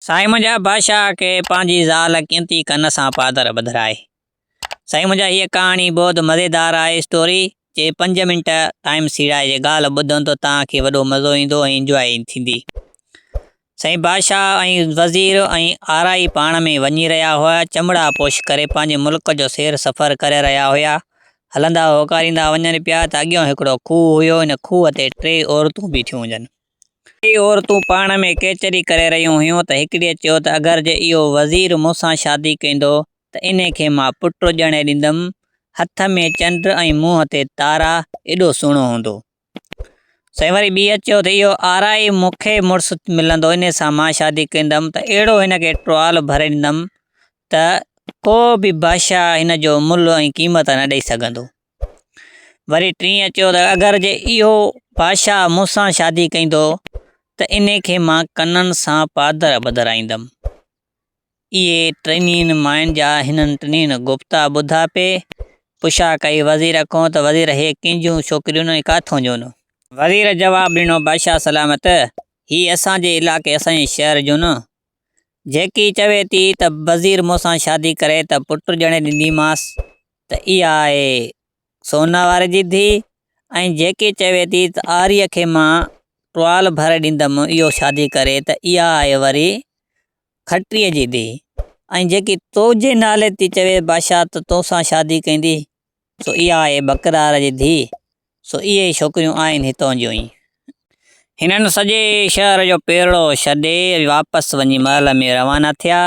साईं मुंहिंजा बादशाह के पंहिंजी ज़ाल कीमती कन सां पादर ॿधाए। साईं मुंहिंजा हीअ कहाणी बहुत मज़ेदार आहे। स्टोरी जे 5 मिंट टाइम सीड़ाए जे ॻाल्हि ॿुधनि तो तव्हांखे वॾो मज़ो ईंदो ऐं इंजॉय थींदी। साईं बादशाह ऐं वज़ीर ऐं आराई पाण में वञी रहिया हुआ। चमड़ा पोश करे पंहिंजे मुल्क जो सैर सफ़र करे रहिया हुआ। हलंदा होकारींदा वञनि पिया त अॻियां हिकिड़ो खूह हुयो। हिन खूह ते 3 औरतूं बीठियूं हुजनि। 3 औरतूं पाण में केचरी करे रहियूं हुयूं त हिकिड़ीअ चयो त अगरि जे इहो वज़ीर मूंसां शादी कंदो त इन खे मां पुटु ॼणे ॾींदुमि। हथ में चंड ऐं मुंहं ते तारा, एॾो सुहिणो हूंदो। साईं वरी ॿीअ चयो त इहो आराई मूंखे मुड़ुसु मिलंदो, इन सां मां शादी कंदुमि त अहिड़ो हिनखे टुवाल भरे ॾींदुमि त को बि बादशाह हिन जो मुल्ह ऐं क़ीमत न ॾेई सघंदो। वरी टीं चयो त अगरि जे इहो बादशाह मूंसां शादी कंदो त इन खे मां कननि सां पादर ॿधाईंदुमि। इहे टिनी मायुनि जा हिननि टिनी गुफ़्ता ॿुधा पे पुछा कई वज़ीर खां त वज़ीर हे कंहिंजूं छोकिरियूं ऐं काथों जूं? वज़ीर जवाब ॾिनो, बादशाह सलामत, ही असांजे इलाइक़े असांजे शहर जूं न। जेकी चवे थी त वज़ीर मूंसां शादी करे त पुटु ॼणे ॾींदीमांसि त इहा आहे सोनावार जी धीउ, ऐं जेकी चवे थी त आरीअ खे मां टुवाल भरे ॾींदुमि इहो शादी करे त इहा आहे वरी खटीअ जी धीउ, ऐं जेकी तुंहिंजे नाले थी चवे बादशाह त तोसां शादी कंदी सो इहा आहे बकरार जी धीउ। सो इहे छोकिरियूं आहिनि हितां जूं ई। हिननि सॼे शहर जो पेरड़ो छॾे वापसि वञी महल में रवाना थिया।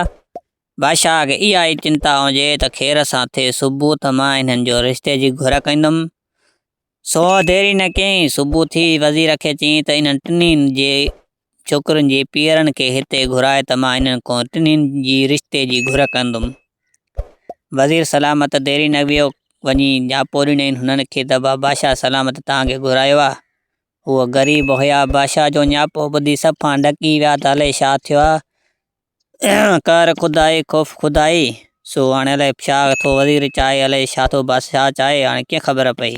बादशाह खे इहा ई चिंता हुजे त ख़ैर सां थिए सुबुह त मां हिननि जो रिश्ते जी घुर कंदुमि। सो देरी न कयईं। सुबुह थी वज़ीर खे चयईं त इन्हनि टिनिनि जे छोकिरुनि जे पीअरनि खे हिते घुराए त मां हिननि खां टिनिनि जी रिश्ते जी घुर कंदुमि। वज़ीर सलामत देरी न वियो, वञी न्यापो ॾिनई हुननि खे त बादशाह सलामत तव्हांखे घुरायो आहे। उहो ग़रीब हुया। बादशाह जो न्यापो ॿुधी सफ़ा ॾकी विया त अलाए छा थियो आहे। कर खुदाई ख़ौफ़ खुदाई। सो हाणे अलाए छा थो वज़ीर चाहे, अलाए छा थो बादशाह चाहे, हाणे कीअं ख़बर पई।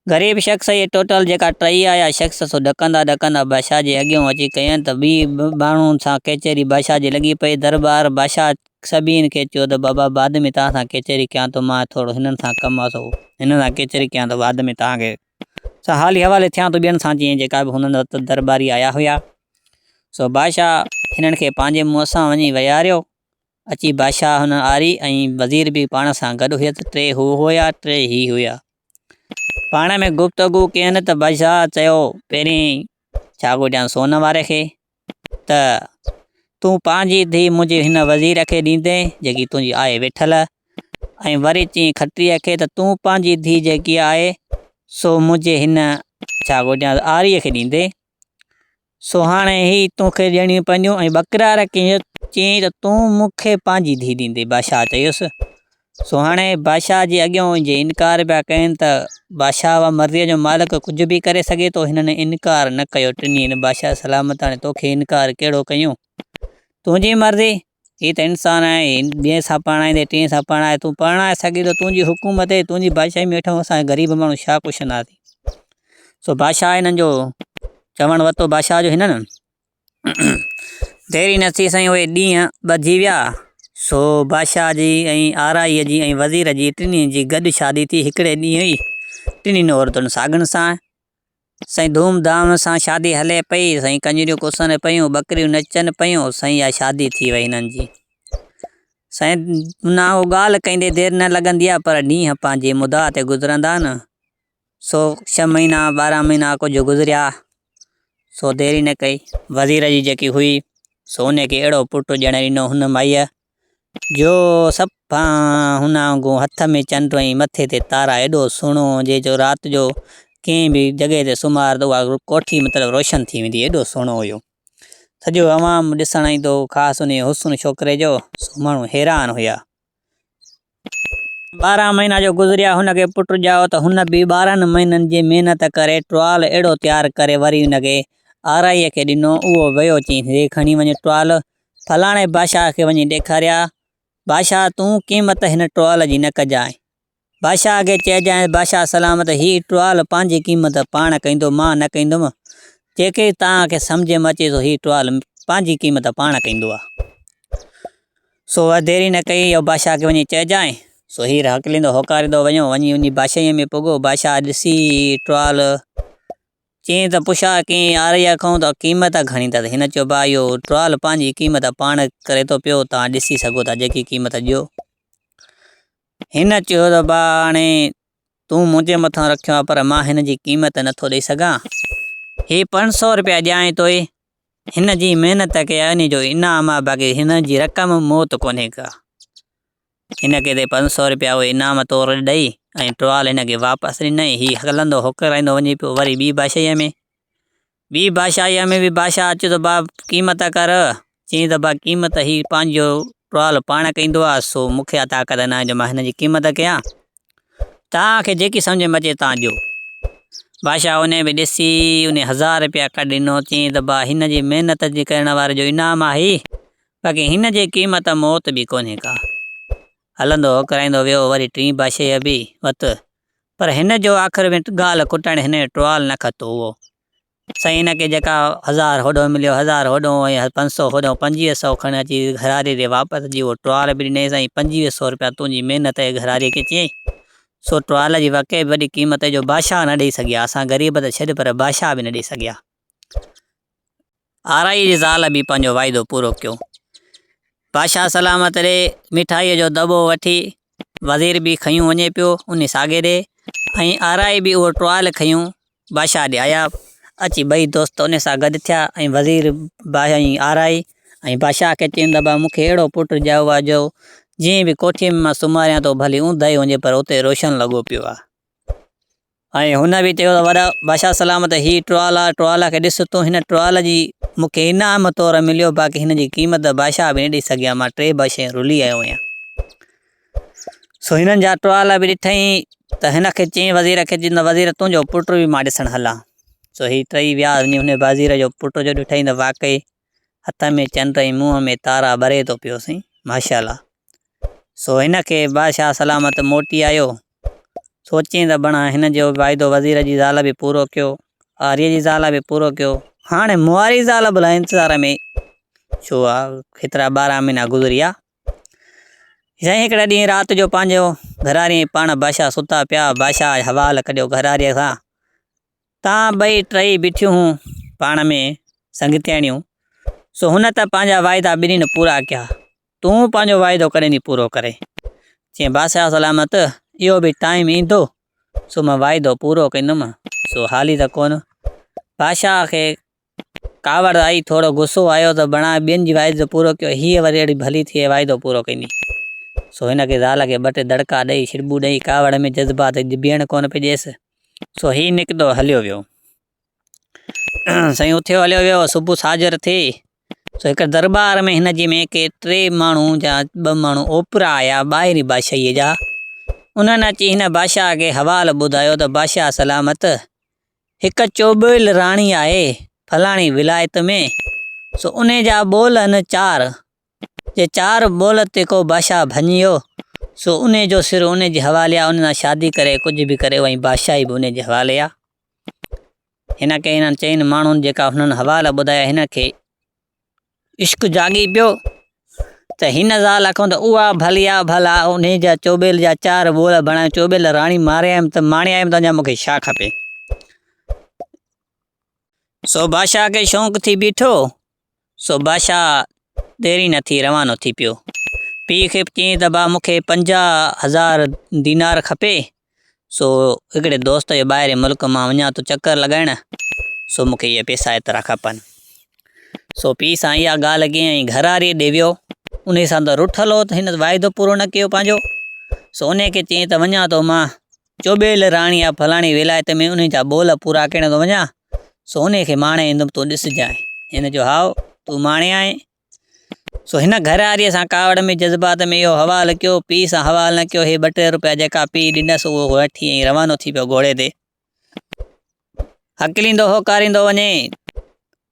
ग़रीब शख़्स इहे टोटल जेका 3 आया शख़्स सो ॾकंदा ॾकंदा बादशाह जे अॻियां अची कयनि त ॿी माण्हुनि सां कचहरी बादशाह जी लॻी पई। दरबार बादशाह सभिनि खे चयो त बाबा बाद में तव्हां सां कचहरी कयां थो, मां थोरो हिननि सां कमु आहे सो हिन सां कचहरी कयां थो, बाद में तव्हांखे हाली हवाले थियां थो ॿियनि सां, जीअं जेका बि हुननि वटि दरबारी आया हुया। सो बादशाह हिननि खे पंहिंजे मुंहं सां वञी विहारियो। अची बादशाह हुन आरी ऐं वज़ीर बि पाण सां गॾु हुया त 3 हू हुया 3 ही हुया। पाण में गुफ़्तगू कयनि त बादशाह चयो पहिरीं छा ॻोल्हियां सोन वारे खे त तूं पंहिंजी धीउ मुंहिंजे हिन वज़ीर खे ॾींदे जेकी तुंहिंजी आहे वेठल, ऐं वरी चई खटीअ खे त तूं पंहिंजी धीउ जेकी आहे सो मुंहिंजे हिन छा ॻोल्हियां आरीअ खे ॾींदे। सो हाणे ही तोखे ॾियणियूं पवंदियूं। ऐं बकरार खे चई त तूं मूंखे पंहिंजी धीउ ॾींदे, बादशाह चयुसि। सो हाणे बादशाह जे अॻियां जे इनकार पिया कनि त बादशाह मर्ज़ीअ जो मालिक कुझु बि करे सघे थो। हिननि इनकार न कयो टिनी। बादशाह सलामत, हाणे तोखे इनकार कहिड़ो कयूं, तुंहिंजी मर्ज़ी। ही त इंसान आहे, ॿिए सां परणाईंदे 3 सां परणाए, तूं परणाए सघे थो, तुंहिंजी हुकूमत आहे, तुंहिंजी बादशाही में वेठो असां ग़रीब माण्हू छा पुछंदासीं। सो बादशाह हिननि जो चवणु वरितो। बादशाह जो हिननि देरी न थी साईं, उहे ॾींहं ॿधी विया। सो बादशाह जी ऐं आराईअ जी ऐं वज़ीर जी टिनी जी गॾु शादी थी हिकिड़े ॾींहुं हुई। टिनी औरतुनि साॻियुनि सां साईं धूमधाम सां शादी हले पई। साईं कंजरियूं कुसनि पियूं, बकरियूं नचनि पियूं। साईं इहा शादी थी वई हिननि जी। साईं न उहो ॻाल्हि कंदे देरि न लॻंदी आहे, पर ॾींहं पंहिंजे मुदा ते गुज़रंदा न। सो 6 महीना 12 महीना कुझु गुज़रिया। सो देरी न कई। वज़ीर जी जेकी हुई सो उनखे अहिड़ो पुटु ॼणे ॾिनो हुन माईअ जो सफ़ा हुन वांगुरु हथ में चंड ऐं मथे ते तारा, एॾो सुहिणो हुजे जो राति जो कंहिं बि जॻह ते सुम्हार त उहा कोठी मतिलबु रोशन थी वेंदी, एॾो सुहिणो हुयो। सॼो अवाम ॾिसणु ईंदो ख़ासि उन हुस्न छोकिरे जो। माण्हू हैरान हुया। 12 महीना जो गुज़रिया, हुनखे पुटु ॼाओ त हुन बि 12 महीननि जी महिनत करे टुवाल अहिड़ो तयारु करे वरी हुनखे आराईअ खे ॾिनो। उहो वियो, चई हे खणी वञे टुवाल फलाणे बादशाह खे वञी ॾेखारिया। बादशाह तूं क़ीमत हिन टुवाल जी न कजांइ। बादशाह खे चइजांइ बादशाह सलामत ही टुवाल पंहिंजी क़ीमत पाण कंदो, मां न कंदुमि। जेके तव्हांखे सम्झ में अचे थो ही टुवाल पंहिंजी क़ीमत पाण कंदो आहे। सो देरी न कई इहो बादशाह खे वञी चइजांइ। सो हीर हकलींदो होकारींदो वञो, वञी उन बादशाहीअ में पुॻो। बादशाह ॾिसी टुवाल चईं त पुछा कीअं आरिया खां त क़ीमत घणी अथसि। हिन चयो भाउ इहो टुवाल पंहिंजी क़ीमत पाण करे थो पियो, तव्हां ॾिसी सघो था जेकी क़ीमत ॾियो। हिन चयो त भाउ हाणे तूं मुंहिंजे मथां रखियो आहे, पर मां हिन जी क़ीमत नथो ॾेई सघां। ही 500 रुपया ॾियां तोए, हिन जी महिनत खे इन जो इनाम आहे, बाक़ी हिन जी रक़म मौत कोन्हे का। हिन खे ते 500 रुपया उहे इनाम तौरु ॾेई ऐं टुवाल हिन खे वापसि ॾिनई। हीउ हलंदो होकाराईंदो वञे पियो वरी ॿी बादशाहीअ में। ॿी बादशाहीअ में बि बादशाह अचे त भाउ क़ीमत कर। चईं त भाउ क़ीमत ही पंहिंजो टुवाल पाण कंदो आहे, सो मूंखे ताक़त न आहे जो मां हिन जी क़ीमत कयां। तव्हांखे जेकी सम्झ में अचे तव्हां ॾियो। बादशाह उन बि ॾिसी उन 1000 रुपया कढी ॾिनो। चईं त भाउ हिन जी महिनत जी करण वारे जो इनाम आहे, बाक़ी हिन जी क़ीमत मौत बि कोन्हे का। हलंदो होकाराईंदो वियो वरी टीं बादशाह बि वत, पर हिन जो आख़िर में ॻाल्हि कुटण हिन टुवाल न खतो हुओ। साईं हिन खे जेका 1000 होॾो मिलियो, 1000 होॾो ऐं 500 होॾो, 2500 खणी अची घरारी ते वापसि अची उहो टुवाल बि ॾिनई। साईं 2500 रुपया तुंहिंजी महिनत जे घरारीअ खे चयईं। सो टुवाल जी वाक़ई वॾी क़ीमत जो बादशाह न ॾेई सघिया। असां ग़रीब त छॾ, पर बादशाह बि न ॾेई सघिया। आराई जी ज़ाल बि पंहिंजो वाइदो पूरो कयो। बादशाह सलामत ॾे मिठाईअ जो दॿो वठी वज़ीर बि खयूं वञे पियो उन साॻे ॾे, ऐं आराई बि उहो टुवाल खयूं बादशाह ॾे आया। अची ॿई दोस्त उन सां गॾु थिया ऐं वज़ीर ऐं आराई ऐं बादशाह खे चवनि त भाउ मूंखे अहिड़ो पुटु ॼाओ आहे जो जीअं बि कोठीअ में मां सुम्हारियां थो भली ऊंदहि हुजे पर उते रोशन लॻो पियो आहे। ऐं हुन बि चयो त वॾा बादशाह सलामत ही टुवाल आहे, टुवाल खे ॾिस तूं, हिन टुवाल जी मूंखे इनाम तौरु मिलियो, बाक़ी हिन जी क़ीमत बादशाह बि न ॾेई सघिया। मां 3 बादशाह रुली आयो आहियां। सो हिननि जा टुवाल बि ॾिठई त हिन खे चईं वज़ीर खे, चईं त वज़ीर तुंहिंजो पुटु बि मां ॾिसणु हलां। सो ही टई विया हुन वज़ीर जो पुटु जो ॾिठई त वाक़ई हथ में चंड ऐं मुंहं में तारा ॿरे थो पियो साईं, माशाअल्लाह। सो हिन खे बादशाह सलामत मोटी आयो। सोचीं त बणा हिन जो वाइदो वज़ीर जी ज़ाल बि पूरो कयो, आर्य जी ज़ाल बि पूरो कयो। हाणे मुआरी ज़ाल भला इंतज़ार में छो आहे, हेतिरा 12 महीना गुज़रिया। साईं हिकिड़े ॾींहुं राति जो पंहिंजो घरारी पाण बादशाह सुता पिया। बादशाह हवाल कढियो घरारीअ खां, तव्हां ॿई टई बीठियूं हूं पाण में संगतियाणियूं। सो हुन त पंहिंजा वाइदा ॿिन्हिनि पूरा कया, तूं पंहिंजो वाइदो कॾहिं नहीं पूरो करे। चईं बादशाह सलामत इहो बि टाइम ईंदो, सो मां वाइदो पूरो कंदुमि। सो हाली त कोन। बादशाह खे कावड़ आई, थोरो गुस्सो आयो त बणा ॿियनि जी वाइदो पूरो कयो, हीअ वरी अहिड़ी भली थिए वाइदो पूरो कंदी। सो हिन खे ज़ाल खे 2 टे दड़का ॾेई छिड़बू ॾेई कावड़ में जज़्बात बीहण कोन पई ॾियसि। सो ही निकितो हलियो वियो। साईं उथियो हलियो वियो, सुबुह साजर थी। सो हिकु दरबार में हिन जी में के 3 माण्हू जा 2 माण्हू ओपरा आया ॿाहिरीं बादशाहीअ जा। उन्हनि अची हिन बादशाह खे हवाल ॿुधायो त बादशाह सलामत हिकु चोबेल राणी आहे फलाणी विलायत में। सो उन जा बोल आहिनि 4, जे 4 बोल ते को बादशाह भञियो सो उन जो सिर उन जे हवाले आहे, उन सां शादी करे कुझु बि करे वहीं बादशाही बि उन जे हवाले आहे। हिन खे हिननि 4 माण्हुनि जेका हुननि हवाला ॿुधाया, हिन खे इश्क जागी पियो त हिन ज़ाल खां त उहा भली आहे भला उन जा चोबेल जा 4 बोल बणाए चोबेल राणी मारे आयमि त माणे आयमि त मूंखे छा खपे। सो बादशाह खे शौक़ थी बीठो। सो बादशाह देरी न थी रवानो थी पियो। पीउ खे चईं त भाउ मूंखे 50,000 दीनार खपे। सो हिकिड़े दोस्त जे ॿाहिरि मुल्क मां वञा तो चक्कर लॻाइण, सो मूंखे इहे पैसा एतिरा खपनि। सो पीउ सां इहा ॻाल्हि कयईं, घरारी ॾे वियो। उन सां त रुठलो त हिन वाइदो पूरो न कयो पंहिंजो। सो उन खे चईं त वञा थो मां चोबेल राणी आहे फलाणी विलायत में, उन जा बोल पूरा करण थो वञा। सो उन खे माणे ईंदुमि, तूं ॾिसजांइ। हिन जो हाउ तूं माणे आए। सो हिन घरारीअ सां कावड़ में जज़्बात में इहो हवाल कयो, पीउ सां हवाल न कयो। हे 2 टे रुपया जेका पीउ ॾिनसि उहो वठी ऐं रवानो थी पियो घोड़े ते। हकलींदो होकारींदो वञे,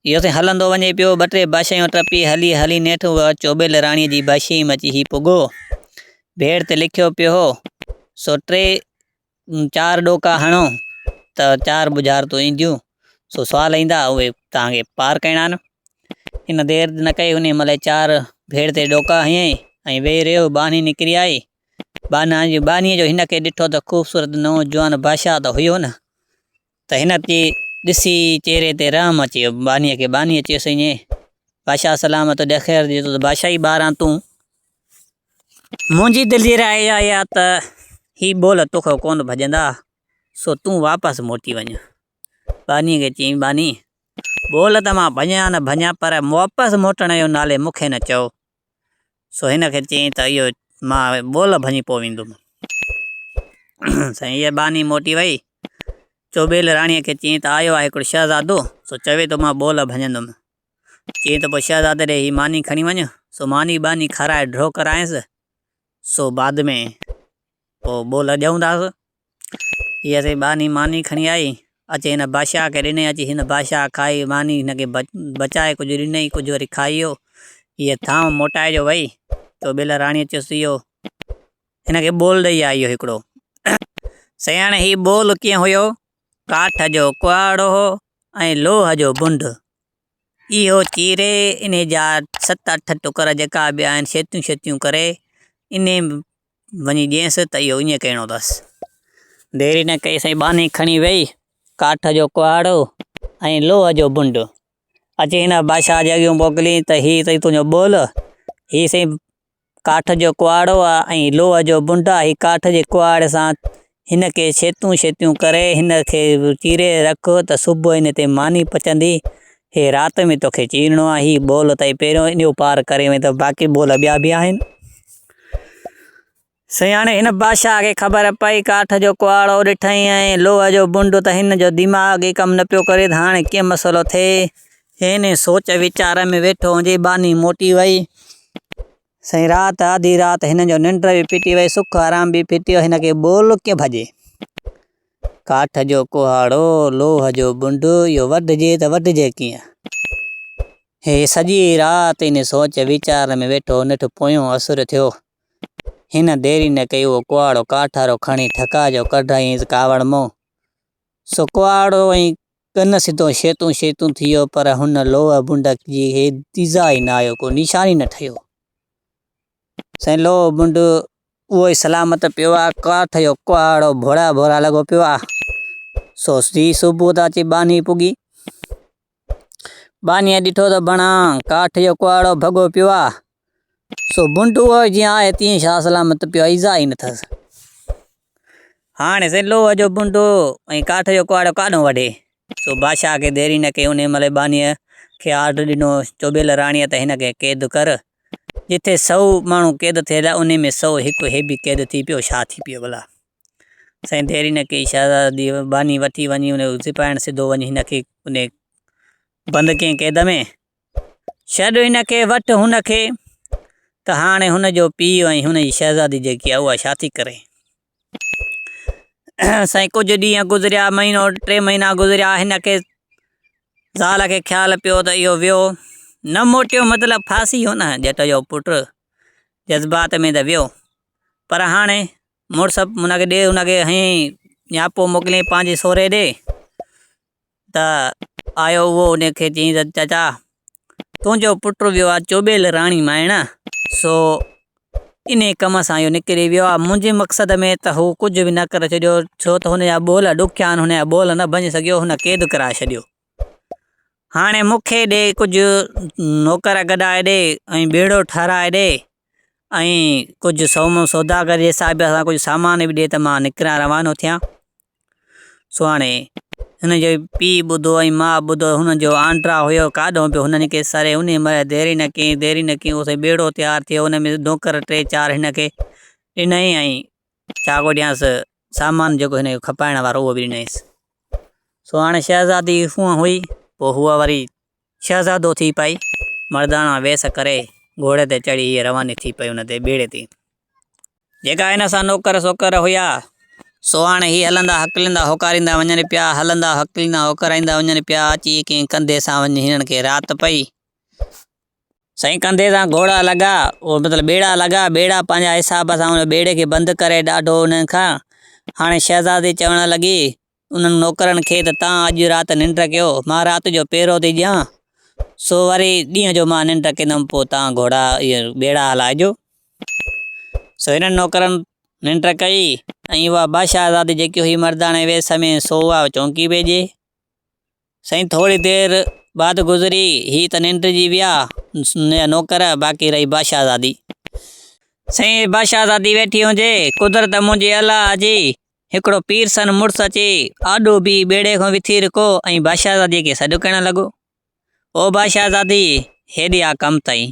इहो त हलंदो वञे पियो। 2 टे बादशाहियूं टपी हली हली नेठि चोबेल राणीअ जी बादशाही में अची ही पुॻो। भेड़ ते लिखियो पियो हो, सो 4 ॾोका हणो त 4 बुझारतूं ईंदियूं। सो सुवाल ईंदा उहे तव्हांखे पार करणा आहिनि। इन देर न कई उन महिल 4 भेड़ ते ॾोका हयईं ऐं वेही रहियो। बानी निकिरी आई। बानीअ जो हिन खे ॾिठो त ख़ूबसूरत नौजवान बादशाह त हुयो न, त हिन ॾिसी चेहरे ते रहम अची वियो बानीअ खे। बानी चयोसि ईअं बादशाह सलामत ॾेखार ॾिए तो बादशाही ॿारहां तूं मुंहिंजी दिलि जी राय आहे त ही बोल तोखे कोन भॼंदा, सो तूं वापसि मोटी वञ। बानीअ खे चयईं बानी बोल त मां भञा न भञा पर वापसि मोटण जो नाले मूंखे न चओ। सो हिन खे चयईं त इहो मां बोल भञी पोइ वेंदुमि। साईं हीअ बानी मोटी वई। चोबेल राणीअ खे चयईं त आयो आहे हिकिड़ो शहज़ादो, सो चवे थो मां बोल भञंदुमि। चयईं त पोइ शहज़ादे ॾे हीअ मानी खणी वञ। सो मानी बानी खाराए ड्रो करायसि। सो बाद में पोइ बोल ॾियूंदासीं। हीअ असीं बानी मानी खणी आई। अचे हिन बादशाह खे ॾिनई। अची हिन बादशाह खाई मानी हिनखे बचाए कुझु ॾिनई, कुझु वरी खाई वियो। हीअ थांव मोटाइजो वई। चोबेल राणीअ चयोसि इहो हिनखे बोल ॾेई आई हिकिड़ो। सयाणे ही बोल कीअं हुयो? काठ जो कुहाड़ो हो ऐं लोह जो बुंड। इहो चीरे इन जा 7-8 टुकर जेका बि आहिनि छेतियूं छेतियूं करे इन वञी ॾियसि त इहो ईअं कहिड़ो अथसि। देरी न कई साईं बानी खणी वई काठ जो कुहाड़ो ऐं लोह जो बुंड। अची हिन बादशाह जे अॻियां मोकिली त हीअ अथई तुंहिंजो बोल। हीअ साईं काठ जो कुहाड़ो आहे ऐं लोह जो बुंड आहे। हीअ काठ जे कुहाड़े सां हिन खे छेतियूं छेतियूं करे हिन खे चीरे रख त सुबुह हिन ते मानी पचंदी। हे राति में तोखे चीरणो आहे। हीअ बोल ताईं पहिरियों इन पार करे वई त बाक़ी बोल ॿिया बि आहिनि। सयाणे हिन बादशाह खे ख़बर पई काठ जो कुहाड़ो ॾिठई ऐं लोह जो बुंड त हिन जो दिमाग़ ई कमु न पियो करे त हाणे कीअं मसइलो थिए। हिन सोच वीचार में वेठो हुजे बानी मोटी वई। साईं राति आधी राति हिन जो निंड बि फिटी वई, सुख आराम बि फिटी वियो। हिन खे बोल कीअं भॼे? काठ जो कुहाड़ो लोह जो बुंड इहो वढिजे त वढिजे कीअं? हे सॼी राति इन सोच वीचार में वेठो निठ पोयों असुर थियो। हिन देरी न कई उहो कुहाड़ो काठ वारो खणी ठका जो कढाईं कावड़ मां। सो कुहाड़ो ऐं कन सिधो शेतूं शेतूं थी वियो पर हुन लोह बुंड जी हे दीज़ा ई न आयो, को निशानी न ठहियो। साईं लोह बुंड उहो ई सलामत पियो आहे। काठ जो कुहाड़ो भोरा भोरा लॻो पियो आहे। सो सी सुबुह त अची बानी पुगी। बानीअ ॾिठो त बणा काठ जो कुहाड़ो भॻो पियो आहे। सो बुंड उहो जीअं आहे तीअं छा सलामत पियो आहे, इज़ा ई न अथसि। हाणे साईं लोह जो बुंड ऐं काठ जो कुहाड़ो काॾों वढे? सो बादशाह खे देरी न कई। उन महिल बानीअ खे आर्डर ॾिनो चोबेल राणीअ त हिन खे क़ैद कर। जिथे 100 माण्हू क़ैद थिए था उन में 100 हिकु हे बि क़ैद थी पियो। छा थी पियो भला? साईं देरी न कई शहज़ादी बानी वठी वञी उन सिपाहिण सिधो वञी हिनखे उन बंदि कयईं क़ैद में। छॾ हिनखे वठि हुनखे त हाणे हुनजो पीउ ऐं हुनजी शहज़ादी जेकी आहे उहा छा थी करे। साईं कुझु ॾींहं गुज़रिया, महीनो 3 महीना गुज़रिया। हिनखे ज़ाल खे ख़्यालु पियो त इहो वियो न मोटियो, मतिलबु फासी वियो न ॼट जो पुटु। जज़्बात में त वियो पर हाणे मुड़ुस हुनखे ॾे हुनखे हईं न्यापो मोकिलियईं पंहिंजे सहुरे ॾे त आयो उहो उनखे चयईं त चाचा तुंहिंजो पुटु वियो आहे चोबेल राणी माइण, सो इन कम सां इहो निकिरी वियो आहे। मुंहिंजे मक़सद में त हू कुझु बि न करे छॾियो, छो त हुनजा ॿोल ॾुखिया आहिनि। हुनजा ॿोल न भञी सघियो, हुन क़ैद कराए छॾियो। हाणे मूंखे ॾे कुझु नौकर गॾाए ॾे ऐं ॿेड़ो ठाराए ॾे ऐं कुझु सौदागर जे हिसाब सां कुझु सामान बि ॾे त मां निकिरां रवानो थियां। सो हाणे हुनजो पीउ ॿुधो ऐं माउ ॿुधो। हुनजो आंड्रा हुयो काॾों पियो हुननि खे सरे। उन महिल देरी न कई उहो ॿेड़ो तयारु थियो। उन में नौकर 3-4 हिनखे ॾिनई ऐं छा को ॾियांसि सामान जेको हिनजो खपाइण वारो उहो बि ॾिनईसि। सो हाणे शहज़ादी हूअं हुई, पोइ हूअ वरी शहज़ादो थी पई। मर्दाना वेस करे घोड़े ते चढ़ी हीअ रवानी थी पई हुन ते ॿेड़े ते। जेका हिन सां नौकर सोकर हुया सो हाणे हीअ हलंदा हकलींदा होकारींदा वञनि पिया, हलंदा हकलींदा होकारींदा वञनि पिया। अची कंहिं कंधे सां वञी हिननि खे राति पई। साईं कंधे सां घोड़ा लॻा, उहो मतिलबु ॿेड़ा लॻा। ॿेड़ा पंहिंजा हिसाब सां हुन ॿेड़े खे बंदि करे ॾाढो उन्हनि खां। हाणे शहज़ादी चवणु लॻी उन्हनि नौकरनि खे त तव्हां अॼु राति निंड कयो, मां राति जो पहिरो थी ॾियां। सो वरी ॾींहं जो मां निंड कंदुमि, पोइ तव्हां घोड़ा इहे ॿेड़ा हलाइजो। सो हिननि नौकरनि निंड कई ऐं उहा बादशाहज़ादी जेकी हुई मर्दाने वेस में, सो उहा चौंकी पइजे। साईं थोरी देरि बाद गुज़री, ही त निंड जी विया नौकर, बाक़ी रही बादशाहज़ादी। साईं बादशाहज़ादी वेठी हुजे, कुदरत मुंहिंजी अलाह जी हिकिड़ो पीर सन मुड़ुसु अची आॾो बि ॿेड़े खां विथी रखो ऐं बादशाहज़ादीअ खे सॾु करणु लॻो। ओ बादशाहज़ादी, हेॾे आ कमु अथई।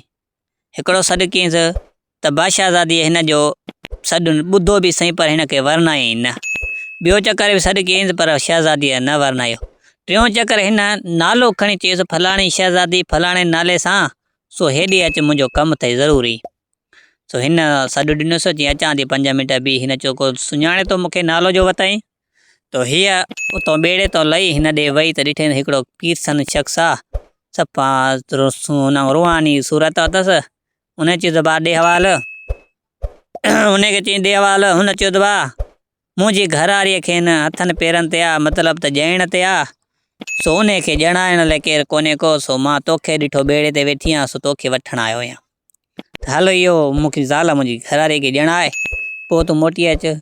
हिकिड़ो सॾु कयईंसि त बादशाहज़ादीअ हिन जो सॾु ॿुधो बि सही, पर हिन खे वरनाई न। ॿियो चकर बि सॾु कयईंसि, पर शहज़ादीअ न वरनायो। टियों चकर हिन नालो खणी चयईसि, फलाणी शहज़ादी फलाणे नाले सां, सो हेॾे अचु, मुंहिंजो कमु अथई ज़रूरी। सो हिन सॾु ॾिनोसि, जीअं अचां थी 5 मिंट बि। हिन चयो को सुञाणे थो मूंखे, नालो जो वताई। तो हीअ उतां ॿेड़े तो लही हिन ॾे वई त ॾिठे हिकिड़ो पीर सन शख़्स आहे, सफ़ा रुहानी सूरत अथसि। उन चयो त भाउ ॾे हवालु। उनखे चई ॾे हवालु। हुन चयो त भाउ मुंहिंजी घरवारीअ खे न हथनि पेरनि ते आहे, मतिलबु त ॼाइण ते आहे, सो उनखे ॼाणाइण लाइ केरु कोन्हे को, सो मां तोखे ॾिठो ॿेड़े ते वेठी आहियां, सो तोखे वठणु आयो आहियां। हलो इहो मूंखे ज़ाल मुंहिंजी घरवारीअ खे ॼाणाए, पोइ तूं मोटी अचु।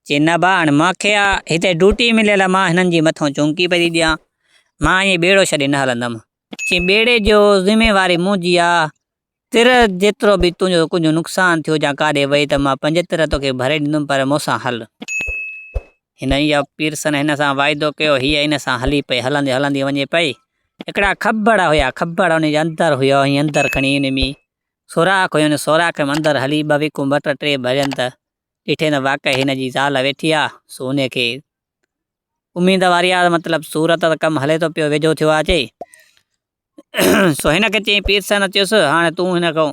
चई न भाउ, हाणे मूंखे हिते ड्यूटी मिलियल आहे, मां हिननि जे मथां चौंकी पई ॾियां, मां ईअं ॿेड़ो छॾे न हलंदुमि। चई ॿेड़े जो ज़िमेवारी मुंहिंजी आहे, तिर जेतिरो बि तुंहिंजो कुझु नुक़सानु थियो या काॾे वई त मां 75 तोखे भरे ॾींदुमि, पर मूंसां हल। हिन इहा पीरसन हिन सां वाइदो कयो। हीअ हिन सां हली पई, हलंदी हलंदी वञे पई। हिकिड़ा खॿड़ हुया, खॿड़ हुनजे अंदरि हुयो, ऐं अंदरि खणी हिन में सोराख हुयो, सोराख में अंदरि हली 2 विकूं 2 3 भॼनि त ॾिठे त वाक़ई हिन जी ज़ाल वेठी आहे। सो उनखे उमेद वारी आहे, मतिलबु सूरत त कमु हले थो पियो, वेझो थियो आहे चई। सो हिन खे चई पीरसन चयुसि, हाणे तूं हिन खां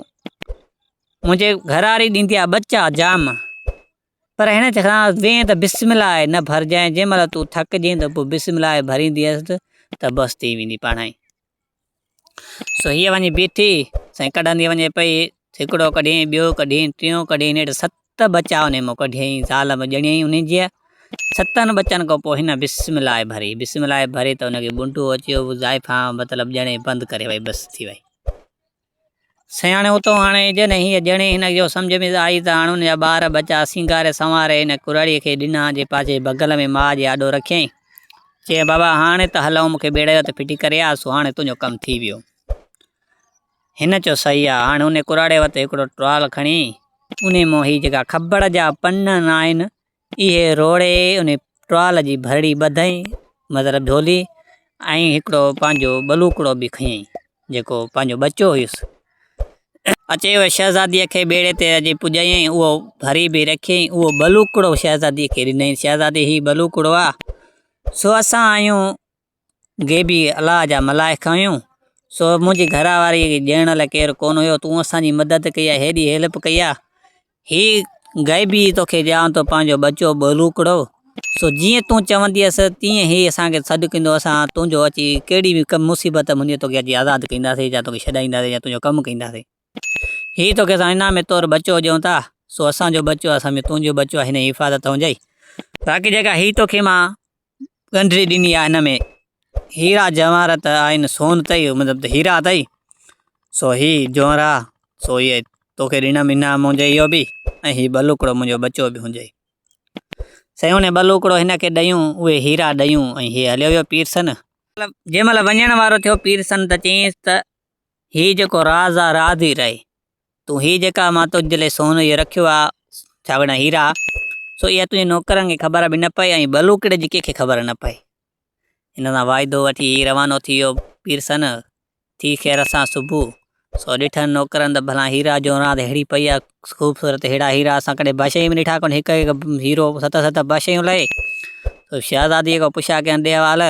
मुंहिंजे घरवारी ॾींदी आहे बच्चा जाम, पर हिन सां वें त बिस्मिल्लाह न भरजांइ। जंहिं महिल तूं थकिजे त पोइ बिस्मिल्लाह भरींदीअसि त बसि थी वेंदी पाण ई। सो हीअ वञी बीठी, साईं कढंदी वञे पई, हिकिड़ो कढियईं, ॿियो कढियईं, टियों कढियईं, नेठि 7 बच्चा उन मां कढियईं। ज़ाल में ॼणियईं उन जी। 7 बच्चनि खां पोइ हिन बिस्मिल्लाह भरी, बिस्मिल्लाह भरी त हुनखे बुंडू अची वियो, ज़ाइफ़ा मतिलबु ॼणे बंदि करे वई, बसि थी वई। सयाणे उतो हाणे जॾहिं हीअ ॼणे हिन जो सम्झ में आई त हाणे हुनजा ॿार बच्चा सिंगारे संवारे हिन कुराड़ीअ खे ॾिना, जे पासे बगल में माउ जे आॾो रखियईं। चई बाबा हाणे त हलऊं, मूंखे ॿेड़े जो त फिटी करे आ, सो हाणे तुंहिंजो कमु थी वियो। हिन चयो सही आहे। हाणे उन कुराड़े वटि हिकिड़ो टुवाल खणी, उन मां ही जेका खॿड़ जा पन आहिनि इहे रोड़े उन टुवाल जी भरड़ी ॿधई, मतिलबु ढोली, ऐं हिकिड़ो पंहिंजो बलूकड़ो बि खयईं, जेको पंहिंजो बचो हुयुसि। अचे उहे शहज़ादीअ खे ॿेड़े ते अॼु पुॼायईं, उहो भरी बि रखियईं। उहो बलूकड़ो शहज़ादीअ खे ॾिनई, शहज़ादी ही बलूकड़ो आहे, सो असां आहियूं गेबी अलाह जा मलाइक आहियूं, सो मुंहिंजी घरवारी खे ॾियण लाइ केरु कोन हुयो, तूं असांजी मदद कई आहे, हेॾी हेल्प कई आहे, ही गैबी तोखे ॾियां थो पंहिंजो बचो बलूकड़ो, सो जीअं तूं चवंदी हुअसि तीअं ही असांखे सॾु कंदो, असां तुंहिंजो अची कहिड़ी बि कमु मुसीबत हूंदी तोखे अची आज़ादु कंदासीं, या तोखे छॾाईंदासीं, या तुंहिंजो कमु कंदासीं। ही तोखे असां इनाम तौरु बचो ॾियूं था, सो असांजो बचो असां में तुंहिंजो बचो आहे, हिन जी हिफ़ाज़त हुजाई। बाक़ी जेका ही तोखे मां ॻंढिरी ॾिनी आहे, हिन में हीरा जवाहरात आहिनि, सोन अथई, मतिलबु त हीरा अथई, सो ही जोहर आहे, सो इहे तोखे ॾिनमि इनाम हुजे इहो बि, ऐं ही बलूकड़ो मुंहिंजो बचो बि हुजे। साईं उन बलूकड़ो हिन खे ॾयूं, उहे हीरा ॾयूं, ऐं हीअ हलियो वियो पीरसन। मतिलबु जंहिं महिल वञण वारो थियो पीरसन त चयईंसि त ही जेको राज़ आहे राज़ ई रहे, तूं ही जेका मां तुंहिंजे लाइ सोन इहो रखियो आहे, छावड़ा हीरा, सो इहा तुंहिंजे नौकरनि खे ख़बर बि न पए, ऐं बलूकड़े जी कंहिंखे ख़बर न पए। हिन सां वाइदो वठी रवानो थी वियो पीरसन। थी ख़ैर असां सुबुह, सो ॾिठनि नौकरनि त भला हीरा जो रात अहिड़ी पई आहे, ख़ूबसूरत अहिड़ा हीरा असां कॾहिं बादशाही में ॾिठा कोन, हिकु हिकु हीरो 7 बादशाहियूं लहे। सो शहज़ादीअ खां पुछा कयनि ॾे हवाल,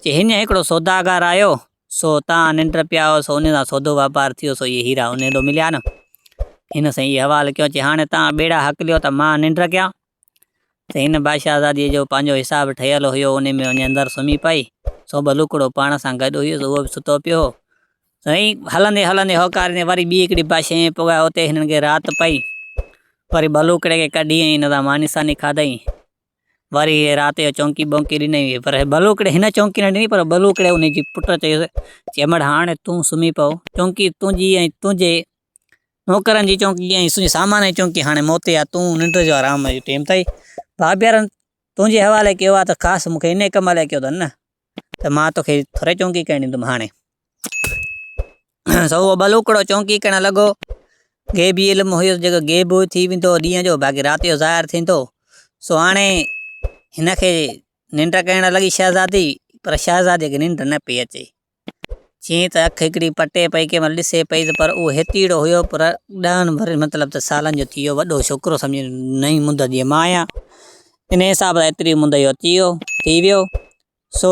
चई हीअं हिकिड़ो सौदागर आयो, सो तव्हां निंड पिया हो, सो उन सां सौदो वापारु थियो, सो इहे हीरा उन ॾो मिलिया न। हिन सां इहे हवालु कयो, चई हाणे तव्हां ॿेड़ा हकलियो त मां निंड कयां। त हिन बादशाहज़ादीअ जो पंहिंजो हिसाबु ठहियलु हुयो, उन में वञी अंदरि सुम्ही पई, सो बलूकड़ो पाण सां गॾु हुयुसि, उहो बि सुतो पियो। साईं हलंदे हलंदे होकारींदे वरी ॿी हिकिड़ी बादशाही पोइ उते हिननि खे राति पई, वरी बलूकड़े खे कढी ऐं हिन सां मानी सानी खाधई। वरी राति जो चौंकी बौंकी ॾिनई पर बलूकड़े हिन चौंकी न ॾिनी पर बलूकड़े उनजी पुट चयुसि चेमड़ हाणे तूं सुम्ही पओ चौंकी तुंहिंजी ऐं तुंहिंजे नौकरनि जी चौंकी ऐं तुंहिंजे सामान जी चौंकी हाणे मोते आहे तूं निंड जो आराम जो टाइम अथई भाभियारनि तुंहिंजे हवाले कयो आहे त ख़ासि मूंखे इन कम लाइ कयो अथनि न त मां तोखे थोरे चौंकी करणु ॾींदुमि हाणे सो उहो बलूकड़ो चौंकी करणु लॻो गे बि इल्मु हुयुसि जेको गे बि थी वेंदो ॾींहं जो बाक़ी राति जो ज़ाहिर थींदो सो हाणे हिनखे निंड करणु लॻी शहज़ादी पर शहज़ादीअ खे निंड न पई अचे जीअं त अखि हिकिड़ी पटे पई कंहिं महिल ॾिसे पई पर उहो हेतीड़ो हुयो पर 10 भरे मतिलबु त सालनि जो थी वियो वॾो छोकिरो सम्झि नई मुंद जी मां आहियां इन हिसाब सां एतिरी मुंद जो थी वियो सो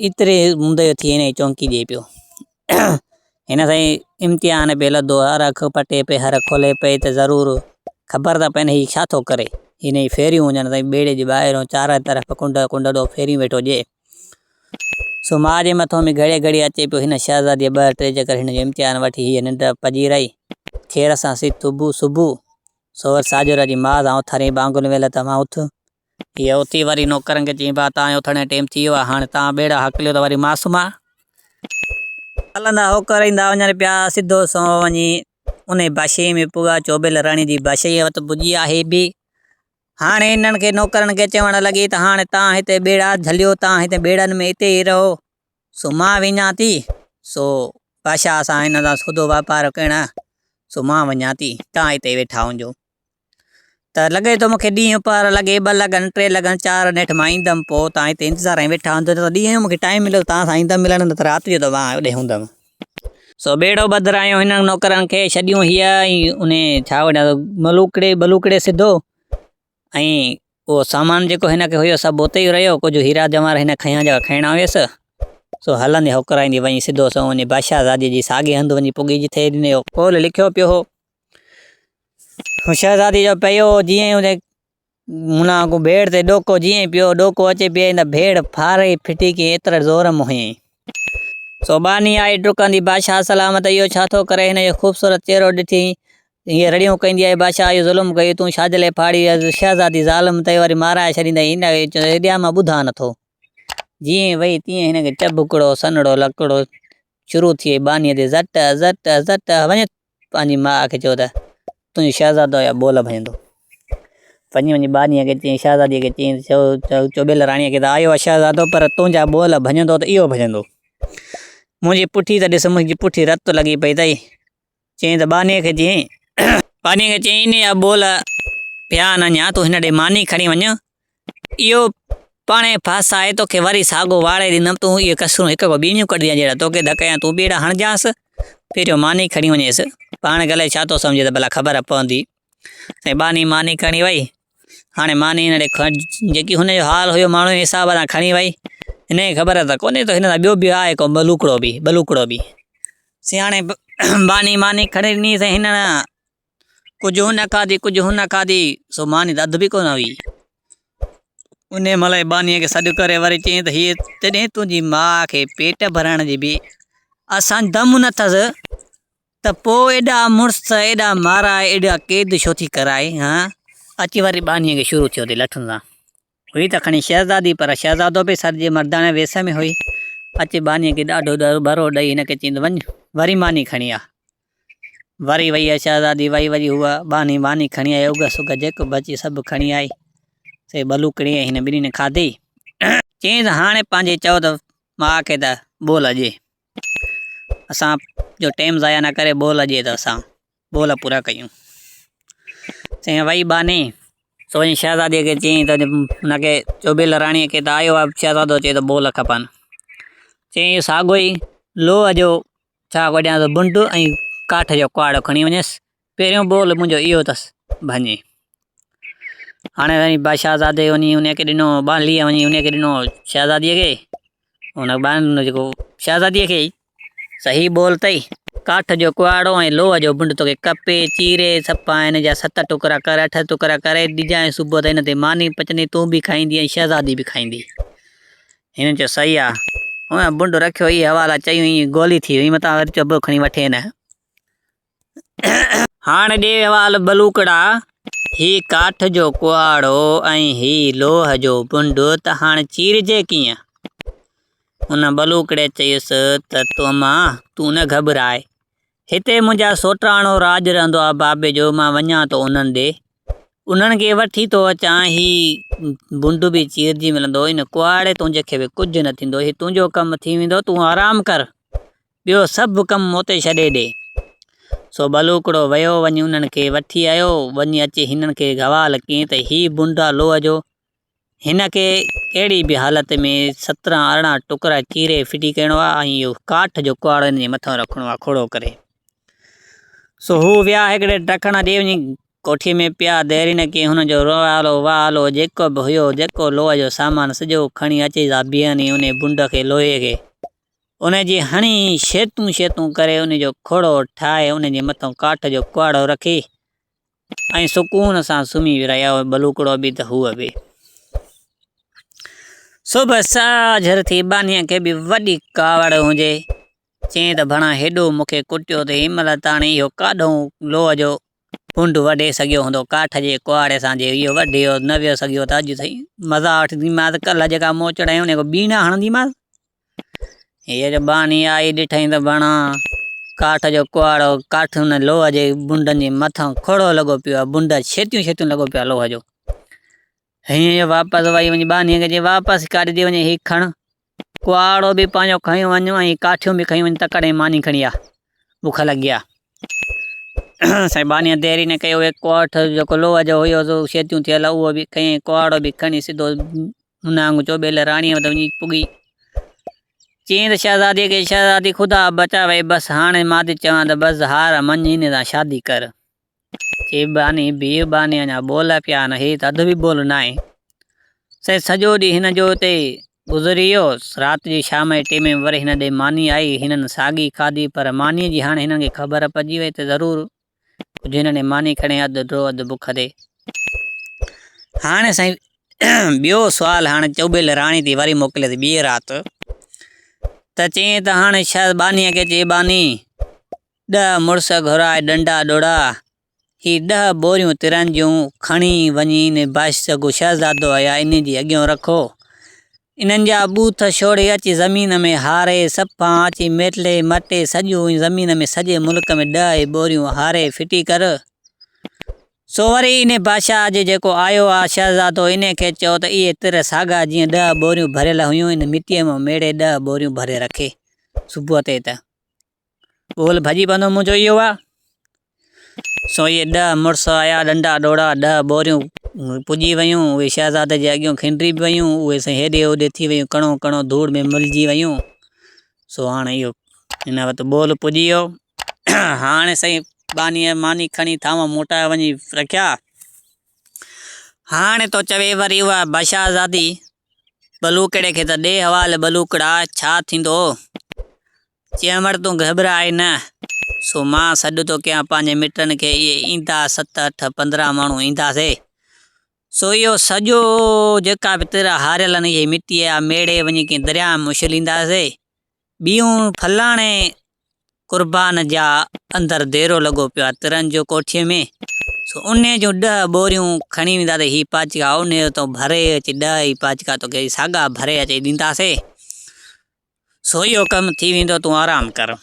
एतिरे मुंद जो थी हिन जी चौंकी ॾिए पियो हिन साईं इम्तिहान पे लधो हर अखि पटे पे हर खोले पे त ज़रूरु ख़बर त पवनि हीउ छा थो करे हिन जी फेरियूं हुजनि साईं ॿेड़े जे ॿाहिरों चारि तरफ़ कुंड ॾो फेरियूं वेठो ॾिए सो मां जे मथां बि घड़ी घड़ी अचे पियो हिन शहज़ादीअ 2-3 चकर हिन जो इम्तिहान वठी हीअ निंड पजी रही खेर सां सुबुह सो साजर जी मां सां उथारी बांगुल वेल त मां उथ हीअ उथी वरी नौकरनि खे चई भाउ तव्हांजो उथण जो टाइम थी वियो आहे हाणे तव्हां ॿेड़ा हकलियो त वरी मां सुम्हां हलंदा होकर ईंदा वञनि पिया सिधो सो वञी उन बादशाही में पुॻा चोबेल राणी जी बादशाही वटि पुॼी आहे बि हाणे इन्हनि खे नौकरनि खे चवणु लॻी त हाणे तव्हां हिते ॿेड़ा झलियो तव्हां हिते ॿेड़नि में हिते ई रहो सो मां वञा थी सो बादशाह सां हिन सां सौदो वापारु करणु सो मां वञा थी तव्हां हिते वेठा हुजो त लॻे थो मूंखे ॾींहुं पर लॻे 2 लॻनि 3 लॻनि 4 नेठि मां ईंदुमि पोइ तव्हां हिते इंतज़ार में वेठा हूंदो त ॾींहं जो मूंखे टाइम मिलियो तव्हां सां ईंदुमि मिलण न त राति जो त मां होॾे हूंदुमि सो ॿेड़ो बदिरायूं हिन नौकरनि खे छॾियूं हीअ ऐं उन छा वॾा बलूकड़े सिधो ऐं उहो सामान जेको हिनखे हुयो सभु उते ई रहियो कुझु हीरा जवाहर हिन खणणा हुयसि सो हलंदे होकराईंदी वञी सिधो सो वञी बादशाहज़ादी जी साॻे हंधि वञी पुॻी जिथे हिन जो कोल लिखियो पियो हो शहज़ादी जो पियो जीअं हुन हुन को भेड़ ते ॾोको जीअं पियो ॾोको अचे पियो हिन भेड़ फारे फिटी की एतिरे ज़ोर में हुयईं सो बानी आई डुकंदी बादशाह सलामत इहो छा थो करे हिन जो ख़ूबसूरत चहिरो ॾिठी हीअ रड़ियूं कंदी आहे बादशाह इहो ज़ुल्म कई तूं छाजे लाइ फाड़ी शहज़ादी ज़ालिम ते वरी माराए छॾींदई हिन हेॾियां मां ॿुधां नथो जीअं वई तीअं हिनखे टबुकड़ो सनड़ो लकिड़ो शुरू थिए बानीअ ते ज़ट वञे पंहिंजी माउ खे चयो त तुंहिंजो शहज़ादो या बोल भॼंदो वञी बानीअ खे चई शहज़ादीअ खे चई चोबेल राणीअ खे त आयो आहे शहज़ादो पर तुंहिंजा बोल भॼंदो त इहो भॼंदो मुंहिंजी पुठी त ॾिस मुंहिंजी पुठी रत लॻी पई अथई चई त बानीअ खे चई इन जा बोल पिया न अञा तूं हिन ॾे मानी खणी वञ इहो पाणे फास आहे तोखे वरी साॻो वाड़े ॾींदुमि तूं इहे कसरूं हिकु ॿीणियूं कढी जहिड़ा तोखे धकया तूं ॿीड़ा हणजांसि पहिरियों मानी खणी वञेसि पाण गले छा थो सम्झे त भला ख़बर पवंदी ऐं मानी खणी वई हाणे मानी हिन ॾे जेकी हुनजो हाल हुयो माण्हू जे हिसाब सां खणी वई हिन खे ख़बर त कोन्हे त हिन सां ॿियो बि आहे को बलूकड़ो बि सियाणे मानी खणी ॾिनी त हिन कुझु हुन खाधी सो मानी त अधु बि कोन हुई उन महिल बानीअ खे सॾु करे वरी चई त हीअ तॾहिं तुंहिंजी माउ खे पेट भरण जी बि असां दम न अथसि त पोइ एॾा मुड़ुस एॾा मारा एॾा क़ैद छो थी कराए हा अची वरी बानीअ खे शुरू थियो थी लठुनि सां हुई त खणी शहज़ादी पर शहज़ादो बि सर जे मर्दाने वेस में हुई अची बानीअ खे ॾाढो भरो ॾेई हिनखे चईंदो वञ वरी मानी खणी आ वरी वई आहे शहज़ादी वरी हूअ मानी खणी आई उग सुग जेको बची सभु खणी आई से बलूकड़ी हिन ॿिन्हिनि खाधी चई त हाणे पंहिंजे चओ त माउ खे त बोल अॼे असां जो टाइम ज़ाया न करे बोल अॼे त असां बोल पूरा कयूं चई वई बानी सो वञी शहज़ादीअ खे चई त हुनखे चोबेल राणीअ खे त आयो आहे शहज़ादो चए त बोल खपनि चई साॻो ई लोह जो छा वॼां त बुंड ऐं काठ जो कुआड़ो खणी वञेसि पहिरियों बोल मुंहिंजो इहो अथसि भञे हाणे वञी शहज़ादे वञी उनखे ॾिनो बालीअ वञी उनखे ॾिनो शहज़ादीअ खे हुन जेको शहज़ादीअ खे सही बोल अथई काठ जो कुआड़ो ऐं लोह जो बुंड तोखे कपे चीरे सफ़ा हिन जा 7 टुकड़ा कर 8 टुकड़ा करे ॾिजांइ सुबुह त हिन ते मानी पचंदी तूं बि खाईंदी ऐं शहज़ादी बि खाईंदी हिन चयो सही आहे हुन बुंड रखियो ई हवाला चयूं ई गोली थी वई मथां वरी चयो खणी वठे न हाणे ॾे हवाल बलूकड़ा ही काठ जो कुआड़ो ऐं ही लोह जो बुंडो त हाणे चीरजे कीअं। उन बलूकड़े चयुसि त तूं न घबराए, हिते मुंहिंजा सोटराणो राज रहंदो आहे बाबे जो, मां वञा थो उन्हनि ॾे, उन्हनि खे वठी थो अचां, ही बुंड बि चीरजी मिलंदो, इन कुआड़े तुंहिंजे बि कुझु न थींदो, ही तुंहिंजो कमु थी वेंदो, तूं आराम कर, ॿियो सभु कमु मूं ते छॾे ॾे। सो बलूकड़ो वियो, वञी उन्हनि खे वठी आयो, वञी अची हिननि खे गवाल कयईं त ही बुंड आहे लोह जो, हिन खे कहिड़ी बि हालत में 17-18 टुकड़ा चीरे फिटी करिणो आहे, ऐं इहो काठ जो कुआड़ो हिन जे मथां रखिणो आहे खोड़ो करे। सो हू विया हिकिड़े ॾखण ॾे, वञी कोठीअ में पिया देरी न कई, हुनजो रोआलो वालो जेको बि हुयो, जेको लोह जो सामान सॼो खणी अची बीहनि उन बुंड खे, लोहे खे उनजी हणी शेतूं करे उनजो खोड़ो ठाहे, उनजे मथां काठ जो कुआड़ो रखी ऐं सुकून सां सुम्ही रहिया बलूकड़ो बि त हूअ बि। सुबुह साझर थी बानीअ खे बि वॾी कावड़ हुजे, चई त भणा हेॾो मूंखे कुटियो त हिनमहिल ताणी इहो काॾो लोह जो बुंड वढे सघियो हूंदो, काठ जे कुआड़े सां जे इहो वढे न वियो सघियो त अॼु ताईं मज़ा वठंदीमांसि, कल्ह जेका मोचड़ आयूं उन बीना हणंदीमांसि। हीअ जो बानी आई ॾिठई त भणा काठ जो कुआड़ो, काठ हुन लोह जे बुंडनि जे मथां खोड़ो लॻो पियो आहे, बुंड छेतियूं लॻो पियो आहे लोह जो। हीअं वापसि वई वञी बानीअ खे वापसि काढी थी वञे, ही खण कुआड़ो बि पंहिंजो खणी वञो ऐं काठियूं बि खणी वञ, तकड़े मानी खणी आ, बुख लॻी आहे। साईं बानीअ देरी न कयो, काठ जेको लोह जो हुयो सो छेतियूं थियल उहो बि खईं, कुआड़ो बि खणी सिधो हुन वांगुरु चोबेल राणीअ वटि वञी पुगी। चईं त शहज़ादीअ खे, शहज़ादी ख़ुदा बचावे, बसि हाणे मां थी चवां त बसि हार मञ, हिन सां शादी कर। चई बानी बीह, बानी अञा बोल पिया न, हे त अधु बि बोल न आहे। साईं सॼो ॾींहुं हिन जो हुते गुज़री वियो, राति जी शाम जे टेम में वरी हिन ॾे मानी आई, हिननि साॻी खाधी, पर मानीअ जी हाणे हिननि खे ख़बर पइजी वई त ज़रूरु कुझु हिननि मानी खणे अधु बुख ते। हाणे साईं ॿियो सुवालु, हाणे चोबेल राणी थी वरी मोकिले थी ॿी राति, त चईं त हाणे बानीअ खे चई बानी 10 मुड़ुस घुराए डंडा डोड़ा, ही 10 बोरियूं तिरनि जूं खणी वञी ने बादशाह शहज़ादो आया इन जी अॻियां रखो, इन्हनि जा बूथ छोड़े अची ज़मीन में हारे सफ़ा अची मटे सॼो ज़मीन में सॼे मुल्क में 10 बोरियूं हारे फिटी कर। सो वरी इन बादशाह जे जेको आयो आहे शहज़ादो, इन खे चयो त इहे तिर साॻा जीअं 10 बोरियूं भरियल हुयूं, इन मिटीअ में मेड़े 10 बोरियूं भरे रखे, सुबुह ते त बोल भॼी पवंदो मुंहिंजो इहो आहे। सो इहे 10 मुड़ुस आया, डंडा डोड़ा, 10 बोरियूं पुॼी वियूं, उहे शहज़ादे जे अॻियां खिंडरी बि वियूं, उहे साईं हेॾे होॾे थी वियूं, कणो कणो धूड़ में मिलजी वियूं। सो हाणे इहो हिन वटि बोल पुॼी वियो। हाणे साईं बानीअ मानी खणी थांव मोटाए वञी रखिया। हाणे तो चवे वरी उहा शहज़ादी बलूकड़े खे त ॾे हवाल, बलूकड़ा छा थींदो, चेमड़ तूं घबराए न, सो मां सॾु थो कयां पंहिंजे मिटनि खे, इहे ईंदा 7, 8, 15 माण्हू ईंदासीं। सो इहो सॼो जेका बि तिर हारियल आहिनि, इहे मिटीअ जा मेड़े वञी कंहिं दरिया में उछलींदासीं। ॿियूं फलाणे कुर्बान जा अंदरि देरो लॻो पियो आहे तिरनि जो कोठीअ में, सो उन जूं 10 बोरियूं खणी वेंदासीं, ही पाचिका उन तो भरे अची 10 ई पाचिका तोखे साॻा भरे अची ॾींदासीं। सो इहो कमु थी वेंदो, तूं आराम कर।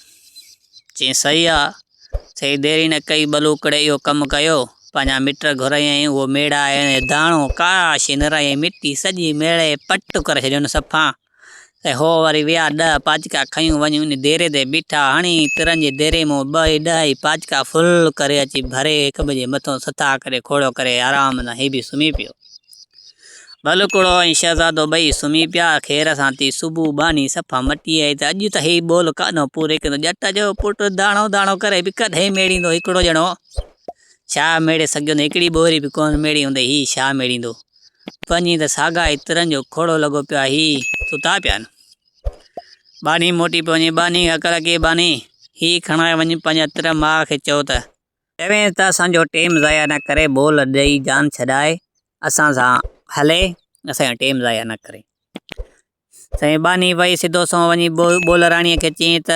चई सही आहे। सही देरी न कई, बलूकड़े इहो कमु कयो, पंहिंजा मिट घुराई, उहो मेड़ा दाणो काश नराई, मिटी सॼी मेड़े पट करे छॾियो सफ़ा। त हो वरी विया 10 पाचिका खयूं, वञी उन देरे ते बीठा, हणी तिरनि जे देरे में 10 ई पाचिका फुल करे अची भरे हिक ॿिए जे मथां सथा करे खोड़ो करे आराम सां हे बि सुम्ही पियो। बलूकड़ो ऐं शहज़ादो ॿई सुम्ही पिया ख़ैर सां थी। सुबुह बानी सफ़ा मटी आई त अॼु त हे बोल कानो पूरे कंदो, ॼट जो पुटु दाणो दाणो करे बि कॾहिं मेड़ींदो हिकिड़ो ॼणो, छा मेड़े सघियो, हिकिड़ी बोरी बि कोन मेड़ी हूंदई, ही छा मेड़ींदो, वञी त साॻा ई तिरनि जो खोड़ो लॻो पियो आहे, ही सुता पिया आहिनि। बानी मोटी पियो वञे, बानी अकल के बानी, ही खणाए वञी पंहिंजा तिर माउ खे चओ त चवें त असांजो टेम ज़ाया न करे, बोल ॾेई जान छॾाए असां सां हले, असांजो टेम ज़ाया न करे। साईं बानी वई सिधो सो वञी बोल राणीअ खे चई त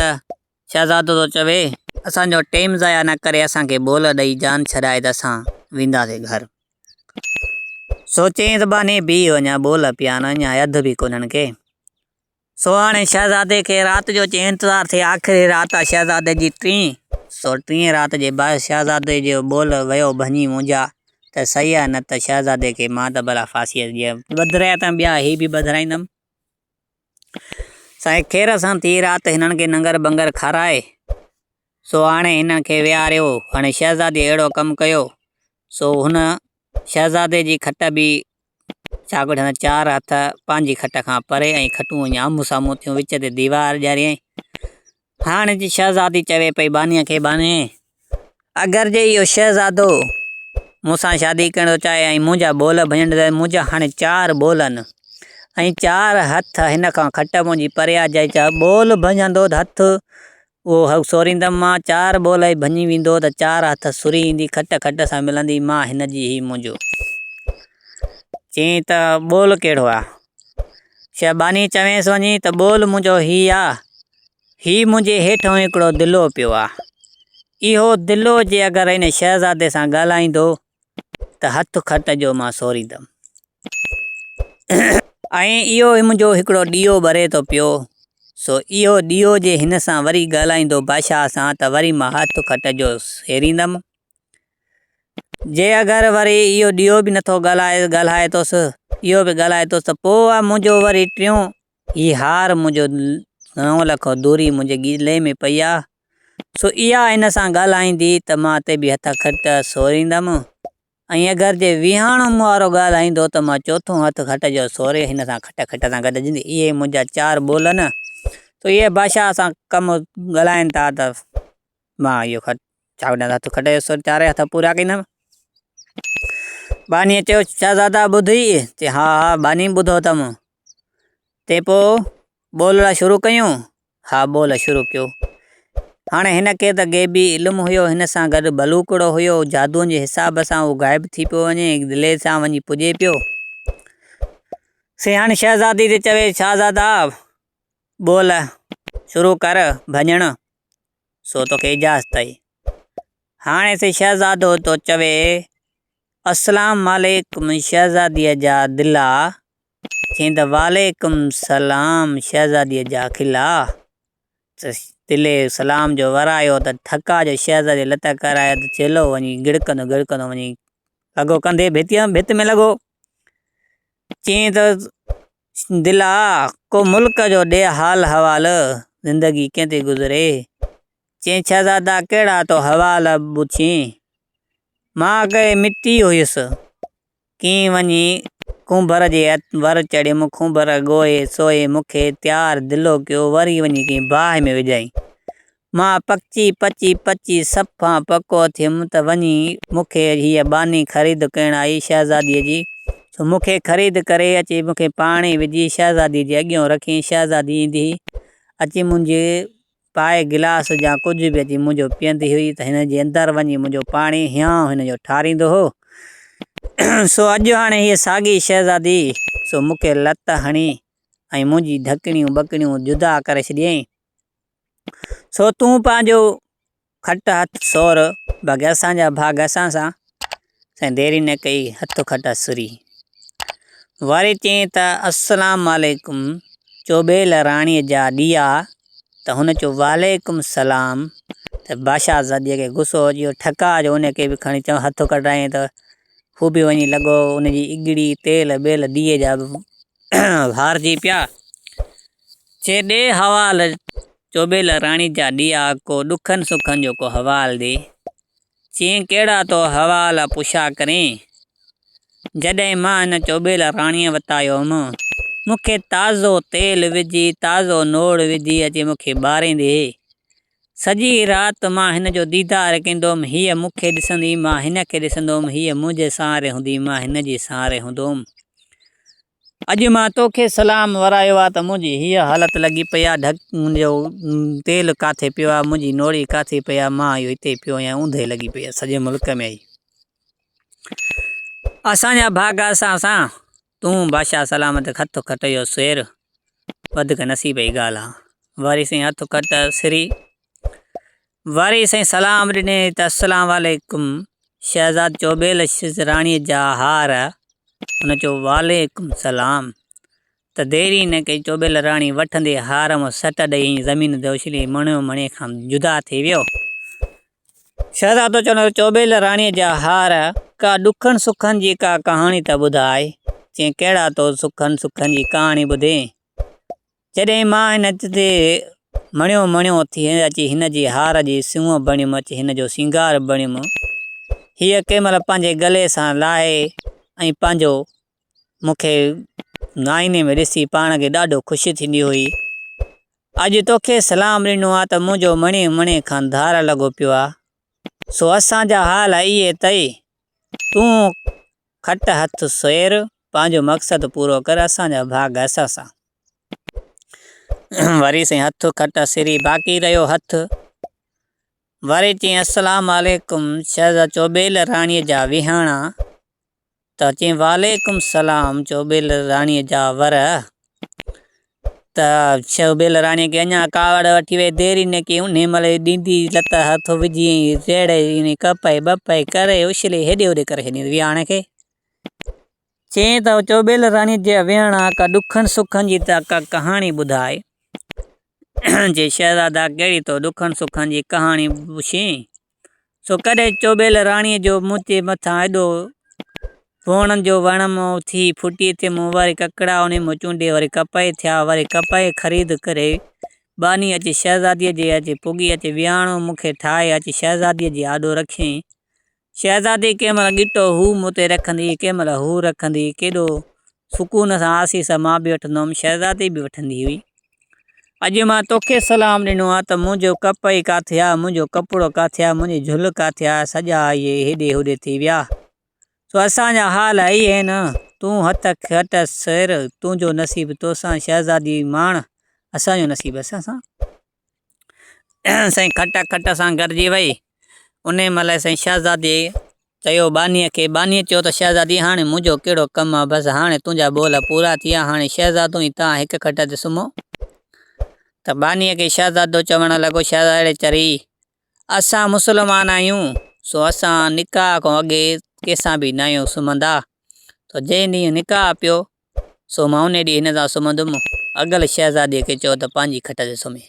शहज़ादो तो चवे असांजो टेम ज़ाया न करे, असांखे बोल ॾेई जान छॾाए त असां वेंदासीं घर। सोचें त बानी बी वञा बोल पिया न अञा अधु बि कोन्हनि के। सो हाणे शहज़ादे खे राति जो चई इंतज़ारु थिए आख़िरी राति आहे शहज़ादे जी टीं। सो टीं राति जे बाद शहज़ादे जो बोल वियो भञी मुंहिंजा त सही आहे न त शहज़ादे खे मां त भला फांसीअ जीअं ॿधराया त ॿिया ही बि ॿधराईंदमि। साईं खेर सां थी राति हिननि खे नंगर बंगर खाराए सो हाणे हिननि खे विहारियो। हाणे शहज़ादी अहिड़ो कमु कयो सो हुन शहज़ादे जी खट बि छा कुझु 4 हथ पंहिंजी खट खां परे ऐं खटूं ईअं आम्हूं साम्हूं थियूं विच ते दीवार ॼारियईं। हाणे जी शहज़ादी चवे पई बानीअ खे बानी अगरि जे इहो शहज़ादो मूंसां शादी करणु चाहे ऐं मुंहिंजा बोल भञण त मुंहिंजा हाणे 4 बोल आहिनि ऐं 4 हथ हिन खां खट मुंहिंजी परे आहे जा बोल भञंदो त हथ उहो सोरींदमि मां 4 बोल ई भञी वेंदो त 4 हथ सुरी ईंदी खट खट सां मिलंदी मां हिन जी ही मुंहिंजो। चई त बोल कहिड़ो आहे शहबानी चवेंसि वञी त बोल मुंहिंजो ही आहे ही मुंहिंजे हेठों हिकिड़ो दिलो पियो आहे इहो दिलो जे अगरि हिन शहज़ादे सां ॻाल्हाईंदो त हथ खट जो मां सोरींदमि ऐं इहो मुंहिंजो हिकिड़ो ॾीओ ॿरे थो पियो सो इहो ॾीओ जे हिन सां वरी ॻाल्हाईंदो बादशाह सां त वरी मां हथ खट जो सेरींदमि। जे अगरि वरी इहो ॾीओ बि नथो ॻाल्हाए थोसि इहो बि ॻाल्हाए थोसि त पोइ आहे मुंहिंजो वरी टियों ही हार मुंहिंजो 9 लख दूरी मुंहिंजे गिले में पई आहे सो इहा हिन सां ॻाल्हाईंदी त मां ते बि हथ खट सोरींदमि ऐं अगरि जे विहाणो वारो ॻाल्हाईंदो त मां चोथों हथ खट जो सोरे हिन सां खट सां गॾिजंदी। इहे मुंहिंजा 4 बोल न त इहे बादशाह सां कमु ॻाल्हाइनि था त मां इहो छा हथ खट जो 4 हथ पूरा कंदमि। बानीअ चयो शहज़ादा ॿुधी चई हा हा बानी ॿुधो अथमि ते पोइ बोलणु शुरू कयूं। हा बोल शुरू कयो। हाणे हिन खे त गेबी इल्मु हुयो हिन सां गॾु भलूकड़ो हुयो जादूअ जे हिसाब सां उहो ग़ाइबु थी पियो वञे दिले सां वञी पुॼे पियो। हाणे शहज़ादी ते चवे शहज़ादा बोल शुरू कर भञण सो तोखे इजाज़त अथई। हाणे से शहज़ादो तो चवे अस्सलाम वालेकुम शहज़ादीअ जा दिला चई त वालेकुम सलाम शहज़ादीअ जा खिला दिले सलाम जो वरायो त थका जो शहज़ादी लत कराए त चलो वञी गिड़कंदो वञी लॻो कंधे भित में लॻो। चई त दिला को मुल्क जो ॾे हाल हवाल ज़िंदगी कीअं थी गुज़रे। चई शहज़ादा कहिड़ा तो हवाल पुछी मां अॻे मिटी हुयुसि कीअं वञी कुंभर जे वर चढ़ियमि कुंभर ॻोए सोए मूंखे तयारु दिलो कयो वरी वञी कंहिं बाहि में विझाई मां पची सफ़ा पको थियुमि त वञी मूंखे हीअ बानी ख़रीद करणु आई शहज़ादीअ जी सो मूंखे ख़रीद करे अची मूंखे पाणी विझी शहज़ादी जे अॻियां रखी शहज़ादी ईंदी अची मुंहिंजे पाए गिलास या कुझु बि अची मुंहिंजो पीअंदी हुई त हिन जे अंदरि वञी मुंहिंजो पाणी हियां हिन जो ठारींदो हो। सो अॼु हाणे हीअ साॻी शहज़ादी सो मूंखे लत हणी ऐं मुंहिंजी ढकणियूं बकणियूं जुदा करे छॾियईं सो तूं पंहिंजो खट हथ सोर बाक़ी असांजा भाग असां सां साईं देरी न कई हथ खट सुरी वरी चई त अस्सलाम वालेकुम चोबेल राणीअ जा ॾीआ त हुन चयो वालेकुम सलाम त बादशाह ज़ादीअ खे गुसो अची वियो ठका जो उनखे बि खणी चयो हथ कढायईं त हू बि वञी लॻो उनजी इगड़ी तेल बेल ॾीए जा हारजी पिया। चए ॾे हवाल चोबेल राणी जा ॾीआ को ॾुखनि सुखनि जो को हवाल ॾे। चई कहिड़ा तो हवाल पुछा करें जॾहिं मां हिन चोबेल राणीअ वटि आयो हुअमि मूंखे ताज़ो तेल विझी ताज़ो नोड़ विझी अची मूंखे ॿारींदे सॼी राति मां हिन जो दीदार कंदुमि हीअ मूंखे ॾिसंदी मां हिन खे ॾिसंदुमि हीअ मुंहिंजे सहारे हूंदी मां हिन जे सहारे हूंदुमि। अॼु मां तोखे सलाम वरायो आहे त मुंहिंजी हीअ हालति लॻी पई आहे मुंहिंजो तेल किथे पियो आहे मुंहिंजी नोड़ी किथे पई आहे मां इहो हिते पियो आहियां ऊंधे लॻी पई आहे सॼे मुल्क में आई असांजा भाग असां सां तूं बादशाह सलामत हथ खट जो शेर वधीक नसीब जी ॻाल्हि आहे। वरी साईं हथ खट सिरी वरी साईं सलाम ॾिने त अस्सलाम वालेकुम शहज़ाद चोबेल राणीअ जा हार। हुन चयो वालेकुम सलाम। त देरी न कई चोबेल राणी वठंदे हार में सट ॾेई ज़मीन ते उछली मणियो मणे खां जुदा थी वियो। शहज़ादो चवंदो चोबेल राणीअ जा हार का ॾुखनि सुखनि जी का कहाणी त ॿुधाए। चई कहिड़ा तो सुखनि जी कहाणी ॿुधे। जॾहिं मां हिन ते मणियो मणियो थी अची हिन जी हार जी सूंहं बणियुमि अची हिन जो सिंगार बणियुमि। हीअ कंहिं महिल पंहिंजे गले सां लाहे ऐं पंहिंजो मूंखे आईने में ॾिसी पाण खे ॾाढो ख़ुशी थींदी हुई। अॼु तोखे सलाम ॾिनो आहे त मुंहिंजो मणे मणे खां धार लॻो पियो आहे। सो असांजा हाल इहे तई तूं खट हथ सेर पंहिंजो मक़सदु पूरो कर असांजा भाग असां सां। वरी साईं हथ खट सिरी बाक़ी रहियो हथ। वरी चई अस्सलाम वालेकुम शहज़ाद चोबेल राणीअ जा विहाणा। त चई वालेकुम सलाम चोबेल राणीअ जा वर। त चोबेल राणीअ खे अञा कावड़ वठी वई देरी न कई उन महिल ॾींदी लत हथ विझी रेड़े कपे बपे करे उछले हेॾे होॾे करे छॾी विहाणे खे। चई त चोबेल राणीअ जा विहाणा का ॾुखनि सुखनि जी त का कहाणी ॿुधाए। जे शहज़ादा कहिड़ी तो ॾुखनि सुखनि जी कहाणी पुछी। सो कॾहिं चोबेल राणीअ जो मुंहिंजे मथां एॾो वणनि जो वण मां थी फुटी थिए मूं वरी ककड़ा उन मां चूंडे वरी कपहि थिया वरी कपहि ख़रीद करे बानी अची शहज़ादीअ जे अची पुगी अची विहाणो मूंखे ठाहे अची शहज़ादीअ जी आॾो रखियईं। शहज़ादी कंहिं महिल ॻिटो हू मूं ते रखंदी कंहिं महिल हू रखंदी केॾो सुकून सां आसीस मां बि वठंदो हुअमि शहज़ादी बि वठंदी हुई। अॼु मां तोखे सलाम ॾिनो आहे त मुंहिंजो कपहि किथे आहे मुंहिंजो कपिड़ो किथे आहे मुंहिंजी झुल किथे आहे सॼा इहे हेॾे होॾे थी विया। सो असांजा हाल इहे आहिनि तूं हथ खट सेर तुंहिंजो नसीबु तोसां शहज़ादी माण असांजो नसीबु असां सां। साईं खट खट सां गॾिजी वई। उन महिल साईं शहज़ादी चयो बानीअ खे बानीअ चयो त शहज़ादी हाणे मुंहिंजो कहिड़ो कमु आहे बसि हाणे तुंहिंजा ॿोल पूरा थी विया हाणे शहज़ादो ई तव्हां हिकु खट ते सुम्हो। त बानीअ खे शहज़ादो चवणु लॻो शहज़ादे चरी असां मुस्लमान आहियूं सो असां निकाह खां अॻे कंहिंसां बि न आहियूं सुम्हंदा। त जंहिं ॾींहुं निकाह पियो सो मां उन ॾींहुं हिन सां सुम्हंदुमि। अगल शहज़ादीअ खे चयो त पंहिंजी खट ते सुम्हे।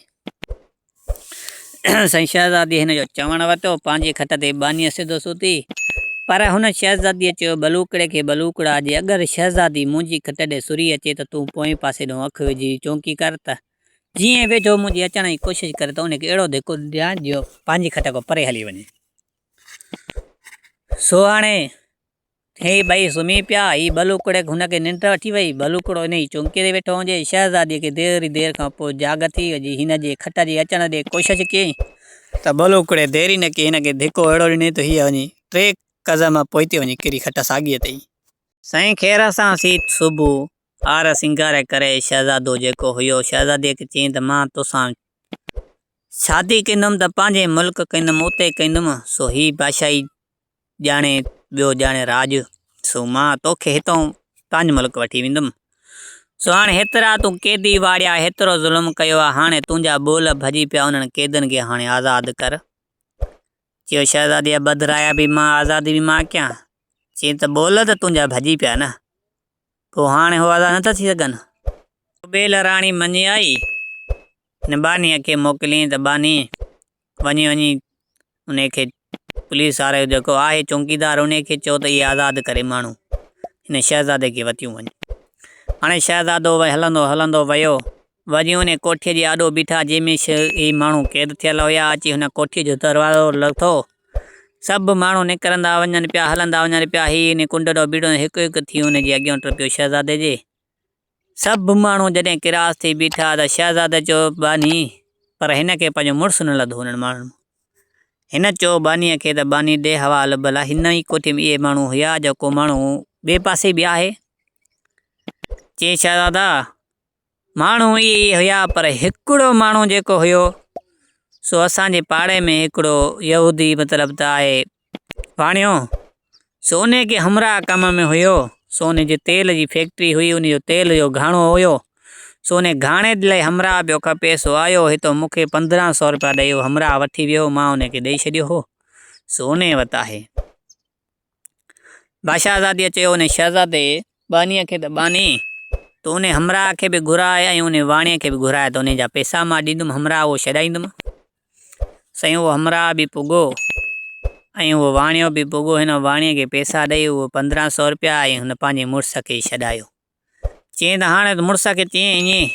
साईं शहज़ादी हिन जो चवणु वरितो पंहिंजी खट ते बानीअ सिधो सुती। पर हुन शहज़ादीअ चयो बलूकड़े खे बलूकड़ा जे अगरि शहज़ादी मुंहिंजी खट ॾे सुरी अचे त तूं पोएं पासे ॾों अखि विझी चौंकी कर त जीअं वेझो मुंहिंजी अचण जी कोशिशि करे त उनखे अहिड़ो धिको ॾियां जो पंहिंजी खट खां परे हली वञे। सो हाणे हे ॿई सुम्ही पिया ही बलूकड़े हुनखे निंड वठी वई बलूकड़ो हिन जी चौंकीअ ते वेठो हुजे शहज़ादीअ खे देरि खां पोइ जाग थी वई हिन जे खट जी अचण जी कोशिशि कयईं त बलूकड़े देरी न कई हिनखे धिको अहिड़ो ॾिनई त हीअ वञी 3 क़दम पोइते वञी किरी खट साॻीअ ते ई। साईं ख़ैर सां सी सुबुह आर सिंगार करे शहज़ादो जेको हुयो शहज़ादीअ खे चयईं त मां तोसां शादी कंदुमि त पंहिंजे मुल्क कंदुमि उते कंदुमि सो ही बादशाही ॼाणे ॿियो ॼाणे राज सो मां तोखे हितां पंहिंजे मुल्क वठी वेंदुमि। सो हाणे हेतिरा तूं क़ैदी वाड़िया हेतिरो ज़ुल्म कयो आहे हाणे तुंहिंजा ॿोल भॼी पिया उन्हनि क़ैदनि खे हाणे आज़ादु कर। चयो शहज़ादीअ बदराया बि मां आज़ादी बि मां कयां। चई त ॿोल त तुंहिंजा भॼी पिया न पोइ हाणे हो आज़ादु नथा थी सघनि। चोबेल राणी मञी आई हिन बानीअ खे मोकिलियईं त बानी वञी उनखे पुलिस वारे जेको आहे चौकीदार उनखे चयो त इहे आज़ादु करे माण्हू हिन शहज़ादे खे वतियूं वञे। हाणे शहज़ादो हलंदो वियो वञी उन कोठीअ जे आॾो बीठा जंहिंमें ही माण्हू क़ैद थियल हुया अची हुन कोठीअ जो दरवाज़ो लथो सभु माण्हू निकिरंदा वञनि पिया हलंदा वञनि पिया ही इन कुंड ॾों बीठो हिकु हिकु थी हुनजे अॻियां टपियो शहज़ादे जे सभु माण्हू जॾहिं किरास थी बीठा त शहज़ादे चयो बानी पर हिनखे पंहिंजो मुड़ुसु न लधो हुननि माण्हुनि हिन चयो बानीअ खे त बानी ॾे हवाल भला हिन ई कोठीअ में इहे माण्हू हुया जेको माण्हू ॿिए पासे बि आहे। चई शहज़ादा माण्हू इहे हुया पर हिकिड़ो माण्हू जेको हुयो सो असांजे पाड़े में हिकिड़ो यहूदी मतिलबु त आहे वाणियो सो उनखे हमरा कम में हुयो सो उन जे तेल जी फैक्ट्री हुई उनजो तेल जो घाणो हुयो सो उन घाणे लाइ हमरा पियो खपे सो आयो हितो मूंखे 1500 रुपया ॾेई हमरा वठी वियो मां उनखे ॾेई छॾियो हो सो उन वटि आहे। बादशाहज़ादीअ चयो उन शहज़ादे बानीअ खे त बानी तो उन हमराह खे बि घुराए ऐं उन वाणीअ खे बि घुराए त उन जा पैसा मां ॾींदुमि हमराह उहो छॾाईंदुमि। साईं उहो हमराह बि पुॻो ऐं उहो वाणियो बि पुॻो। हिन वाणीअ खे पैसा ॾेई उहो 1500 रुपया ऐं हुन पंहिंजे मुड़ुस खे छॾायो। चईं त हाणे मुड़ुस खे चईं ईअं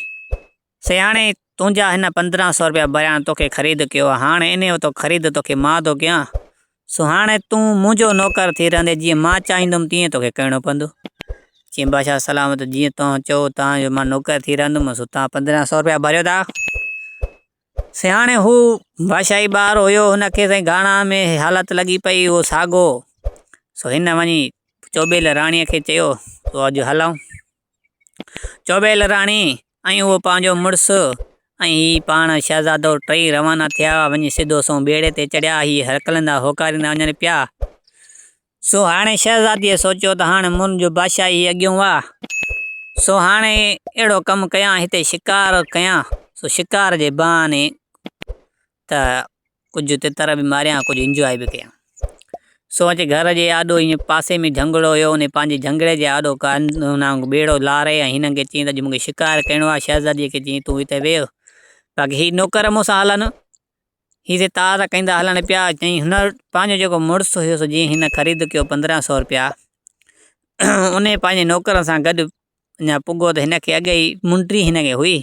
सियाणे तुंहिंजा हिन 1500 रुपया भरिया तोखे ख़रीद कयो आहे, हाणे इन जो तो ख़रीद तोखे मां थो कयां। सो हाणे तूं मुंहिंजो नौकर थी रहंदे, जीअं मां चाहींदुमि तीअं तोखे करिणो पवंदो। चईं बादशाह सलामत, जीअं तव्हां चओ तव्हांजो मां नौकर थी रहंदुमि। सो तव्हां 1500 रुपया भरियो था। सियाणे हू बादशाही ॿारु हुयो, हुनखे साईं घाणा में हालत लॻी पई, उहो साॻो। सो हिन वञी चोबेल राणीअ खे चयो तो अॼु हलूं। चोबेल राणी ऐं उहो पंहिंजो मुड़ुसु ऐं ही पाण शहज़ादो टई रवाना थिया। वञी सिधो सो ॿेड़े ते चढ़िया। ही हकलंदा होकारींदा वञनि पिया। सो हाणे शहज़ादीअ सोचियो त हाणे मुंहिंजो बादशाही अॻियों आहे। सो हाणे अहिड़ो कमु कयां, हिते शिकार कयां। सो शिकार जे बहाने त कुझु तितर बि मारियां, कुझु इंजॉय बि कयां। सो अचे घर जे आॾो ईअं पासे में झंगड़ो हुयो, उन पंहिंजे झंगड़े जे आॾो ॿेड़ो लारे ऐं हिननि खे चईं त मूंखे शिकार करिणो आहे। शहज़ादीअ खे चईं तूं हिते वेह, बाक़ी ही नौकर मूंसां हलनि। ही तार कंदा हलनि पिया। चईं हुन पंहिंजो जेको मुड़ुसु हुयुसि, जीअं हिन ख़रीद कयो 1500 रुपया, उन पंहिंजे नौकर सां गॾु अञा पुॻो त हिनखे अॻे ई मुंडी हिनखे हुई।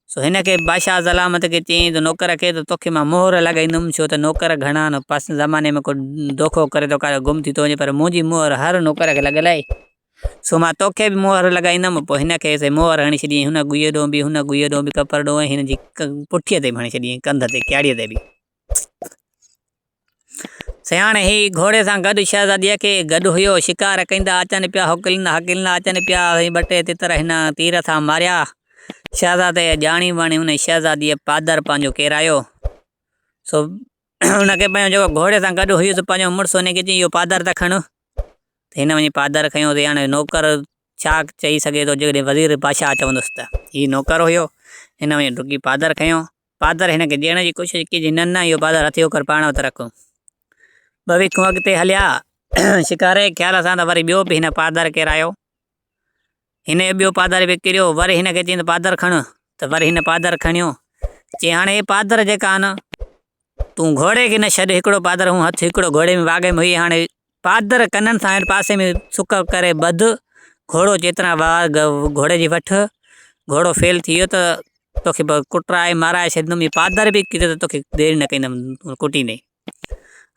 सो हिनखे बादशाह सलामत खे चईं त नौकर खे त तोखे मां मोहर लॻाईंदुमि, छो त नौकर घणा न पास ज़माने में को धोखो करे थो करे, गुम थी थो वञे, पर मुंहिंजी मोहर हर नौकर खे लॻल आहे। सो मां तोखे बि मोहर लॻाईंदुमि। पोइ हिनखे मोहर हणी छॾियईं, हुन गुईअ ॾों बि, हुन गुईअ ॾों बि कपर ॾों, हिन जी पुठीअ ते बि हणी छॾियईं, कंध ते क्याड़ीअ ते बि। सियाणे ही घोड़े सां गॾु शहज़ादीअ खे गॾु हुयो। शिकार कंदा अचनि पिया, हकलींदा अचनि पिया। 2-3 तितर हिन तीर सां मारिया। शहज़ादे ॼाणी वाणी हुन शहज़ादीअ पादर पंहिंजो केरायो। सो हुनखे पंहिंजो जेको घोड़े सां गॾु हुयुसि पंहिंजो मुड़ुसु, हुनखे चईं इहो पादर त खण। त हिन वञी पादर खयों। त हाणे नौकर छा चई सघे थो, जॾहिं वज़ीर बादशाह चवंदुसि त हीउ नौकर हुयो। हिन वञी डुकी पादर खयों। पादर हिनखे ॾियण जी कोशिशि कई, न न इहो पादर हथी कर पाण वटि रख। भविख अॻिते हलिया शिकारे ख़्याल सां, त वरी ॿियो बि हिन पादर केरायो। हिन ॿियो पादर बि किरियो। वरी हिनखे चईं त पादर खण। त वरी हिन पादर खणियो। चई हाणे हे पादर जेका न तूं घोड़े खे न छॾ, हिकिड़ो पादर हूं हथु हिकिड़ो घोड़े में वाॻे में हुई। हाणे पादर कननि सां पासे में सुक करे ॿध, घोड़ो जेतिरा वार घोड़े जी वठि, घोड़ो फेल थी वियो त तोखे कुटराए माराए छॾींदुमि। पादर बि किरियो त तोखे देरि न कंदुमि कुटींदे।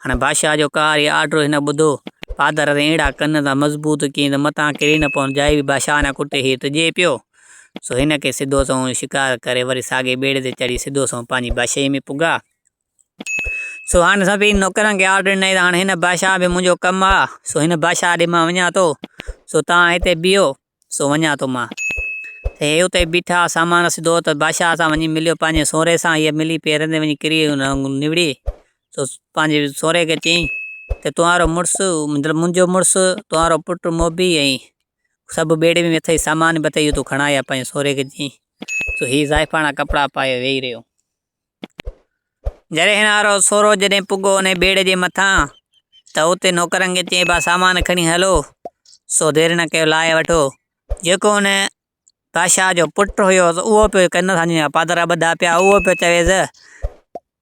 हाणे बादशाह जो कार या आर्डर हिन ॿुधो। पादर ते अहिड़ा कन था मज़बूत कीअं त मथां किरी न पवनि, जाइ बि बादशाह न कुटे ही त जे पियो। सो हिनखे सिधो सो शिकार करे वरी साॻे ॿेड़े ते चढ़ी सिधो सो पंहिंजी बादशाही में पुॻा। सो हाणे सभिनी नौकरनि खे ऑर्डर ॾिनई त हाणे हिन बादशाह बि मुंहिंजो कमु आहे। सो हिन बादशाह ॾे मां वञा थो। सो तव्हां हिते बीहो। सो वञा थो मां। हे उते बीठा, सामान सिधो त बादशाह सां वञी मिलियो, पंहिंजे सोरे सां। हीअ मिली पेरनि ते वञी किरी निवड़ी। सो पंहिंजे सोरे खे चयईं त तुंहिंजो मुड़ुसु, मतिलबु मुंहिंजो मुड़ुसु, तुंहिंजो पुटु मोबी ऐं सभु ॿेड़े में अथई, सामान बि अथई, तूं खणाए आ। पंहिंजे सोरे खे चयईं। सो हीअ ज़ाइफ़ाणा कपिड़ा पाए वेही रहियो। जॾहिं हिन वारो सोरो जॾहिं पुॻो उन ॿेड़े जे मथां, त उते नौकरनि खे चई सामान खणी हलो। सो देरि न कयो, लाहे वठो। जेको हुन बादशाह जो पुटु हुयो उहो पियो कन सां पादर ॿधा पिया, उहो पियो चवेसि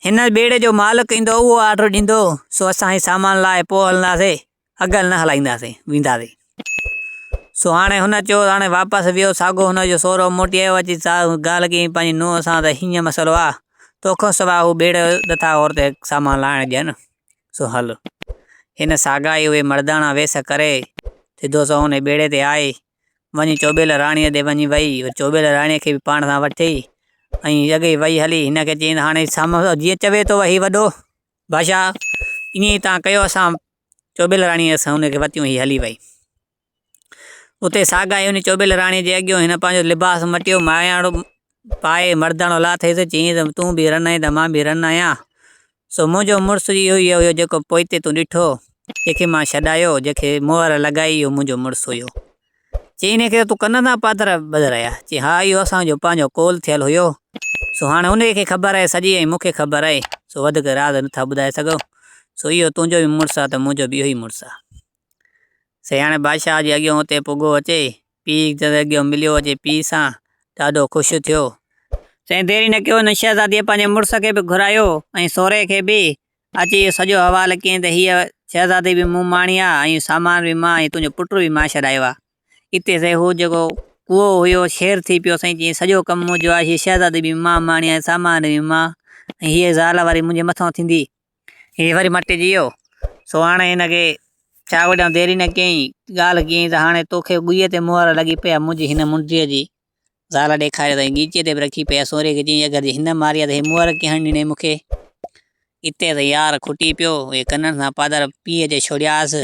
हिन ॿेड़े जो मालिक ईंदो उहो ऑर्डर ॾींदो। सो असां ही सामान लाहे पोइ हलंदासीं, अगल न हलाईंदासीं वेंदासीं। सो हाणे हुन चयो हाणे वापसि वियो। साॻो हुनजो सोरो मोटी आयो, अची ॻाल्हि कई पंहिंजी नुंहं सां त हीअं मसइलो आहे, तोखां सवाइ हू ॿेड़े नथा और ते सामान लाहिण ॾियनि। सो हल। हिन साॻा ई उहे मर्दाना वेस करे सिधो सो हुन ॿेड़े ते आए। वञी चोबेल राणीअ ते वञी वही। चोबेल राणीअ खे बि पाण सां वठी ऐं अॻे वही हली। हिनखे चई हाणे साम्हूं जीअं चवे थो वही वॾो बादशाह, ईअं ई तव्हां कयो। असां चोबेल राणीअ सां हुनखे वरितियूं, ही हली वई। उते साॻा ई हुन चोबेल राणीअ जे अॻियो हिन पंहिंजो लिबास मटियो, मायाणो पाए मर्दानो लाथेसि। चयईं त तूं बि रन आहीं त मां बि रन आहियां। सो मुंहिंजो मुड़ुसु इहो ई हुयो जेको पोइते तूं ॾिठो, जंहिंखे मां छॾायो, जंहिंखे मोहर लॻाई, इहो मुंहिंजो मुड़ुसु हुयो। चई हिनखे तूं कन था पादर ॿधाया? चई हा, इहो असांजो पंहिंजो कोल थियल हुयो। सो हाणे हुनखे ख़बर आहे सॼी, ऐं मूंखे ख़बर आहे। सो वधीक राज़ नथा ॿुधाए सघूं। सो इहो तुंहिंजो बि मुड़ुसु आहे त मुंहिंजो बि इहो ई मुड़ुसु आहे। साईं हाणे बादशाह जे अॻियां हुते पुॻो अचे, पीउ जे अॻियां मिलियो अचे, पीउ सां ॾाढो ख़ुशि थियो। साईं देरी न कयो, हिन शहज़ादीअ पंहिंजे मुड़ुस खे बि घुरायो ऐं सहुरे खे बि अची सॼो हवालु कयईं त हीअ शहज़ादी बि मूं माणी आहे ऐं सामान बि मां ऐं तुंहिंजो पुट बि मां छॾायो आहे। हिते साईं हू जेको कुओ हुयो शेर थी पियो साईं, जीअं सॼो कमु मुंहिंजो आहे, हीअ शहज़ादी बि मां माणी आहे, सामान बि मां, ऐं हीअ ज़ाल वरी मुंहिंजे मथां थींदी, हीअ वरी मटिजी वियो। सो हाणे हिनखे छा वॾा देरी न कयईं, ॻाल्हि कयईं त हाणे तोखे गुईअ ते मुहर लॻी पई आहे मुंहिंजी हिन मुंडीअ जी। ज़ाल ॾेखारियो अथई गीचे ते बि रखी पई आहे, सहुरे खे चयईं अगरि हिन मारी आहे त हे मुहर कीअं हणी ॾिनई मूंखे। हिते त यार खुटी पियो, हे कननि सां पादर पीउ जे छोड़ियासि।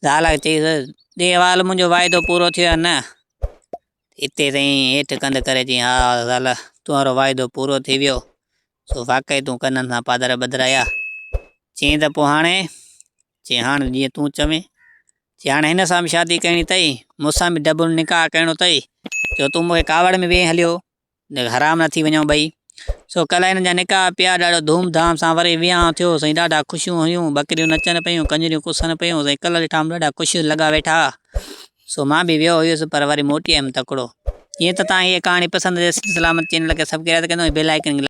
ज़ाल खे चईसि ॾे हवालु, मुंहिंजो वाइदो पूरो थियो आहे न। हिते साईं हेठि कंधु करे चयईं हा ज़ाल, तुंहिंजो वाइदो पूरो थी वियो, सो वाक़ई तूं कननि सां पादर ॿधाया। चयईं त पोइ हाणे, चयईं हाणे जीअं तूं चवें। चयईं हाणे हिन सां बि शादी करणी अथई, मूंसां बि डबल निकाह करिणो अथई, जो तूं मूंखे कावड़ में वेही हलियो, हराम न थी वञूं ॿई। सो कल्ह हिननि जा निकाह पिया, ॾाढो धूम धाम सां वरी विहांउ थियो साईं, ॾाढा ख़ुशियूं हुयूं, बकरियूं नचनि पियूं, कंजरियूं कुसनि पियूं साईं, कल्ह ॾिठा ॾाढा ख़ुशि लॻा वेठा। सो मां बि वियो हुयुसि, पर वरी मोटी आयुमि तकिड़ो। ईअं त तव्हां इहे कहाणी पसंदि हुजे, सलामत चैनल खे सब्सक्राइब कंदो, बेल आइकन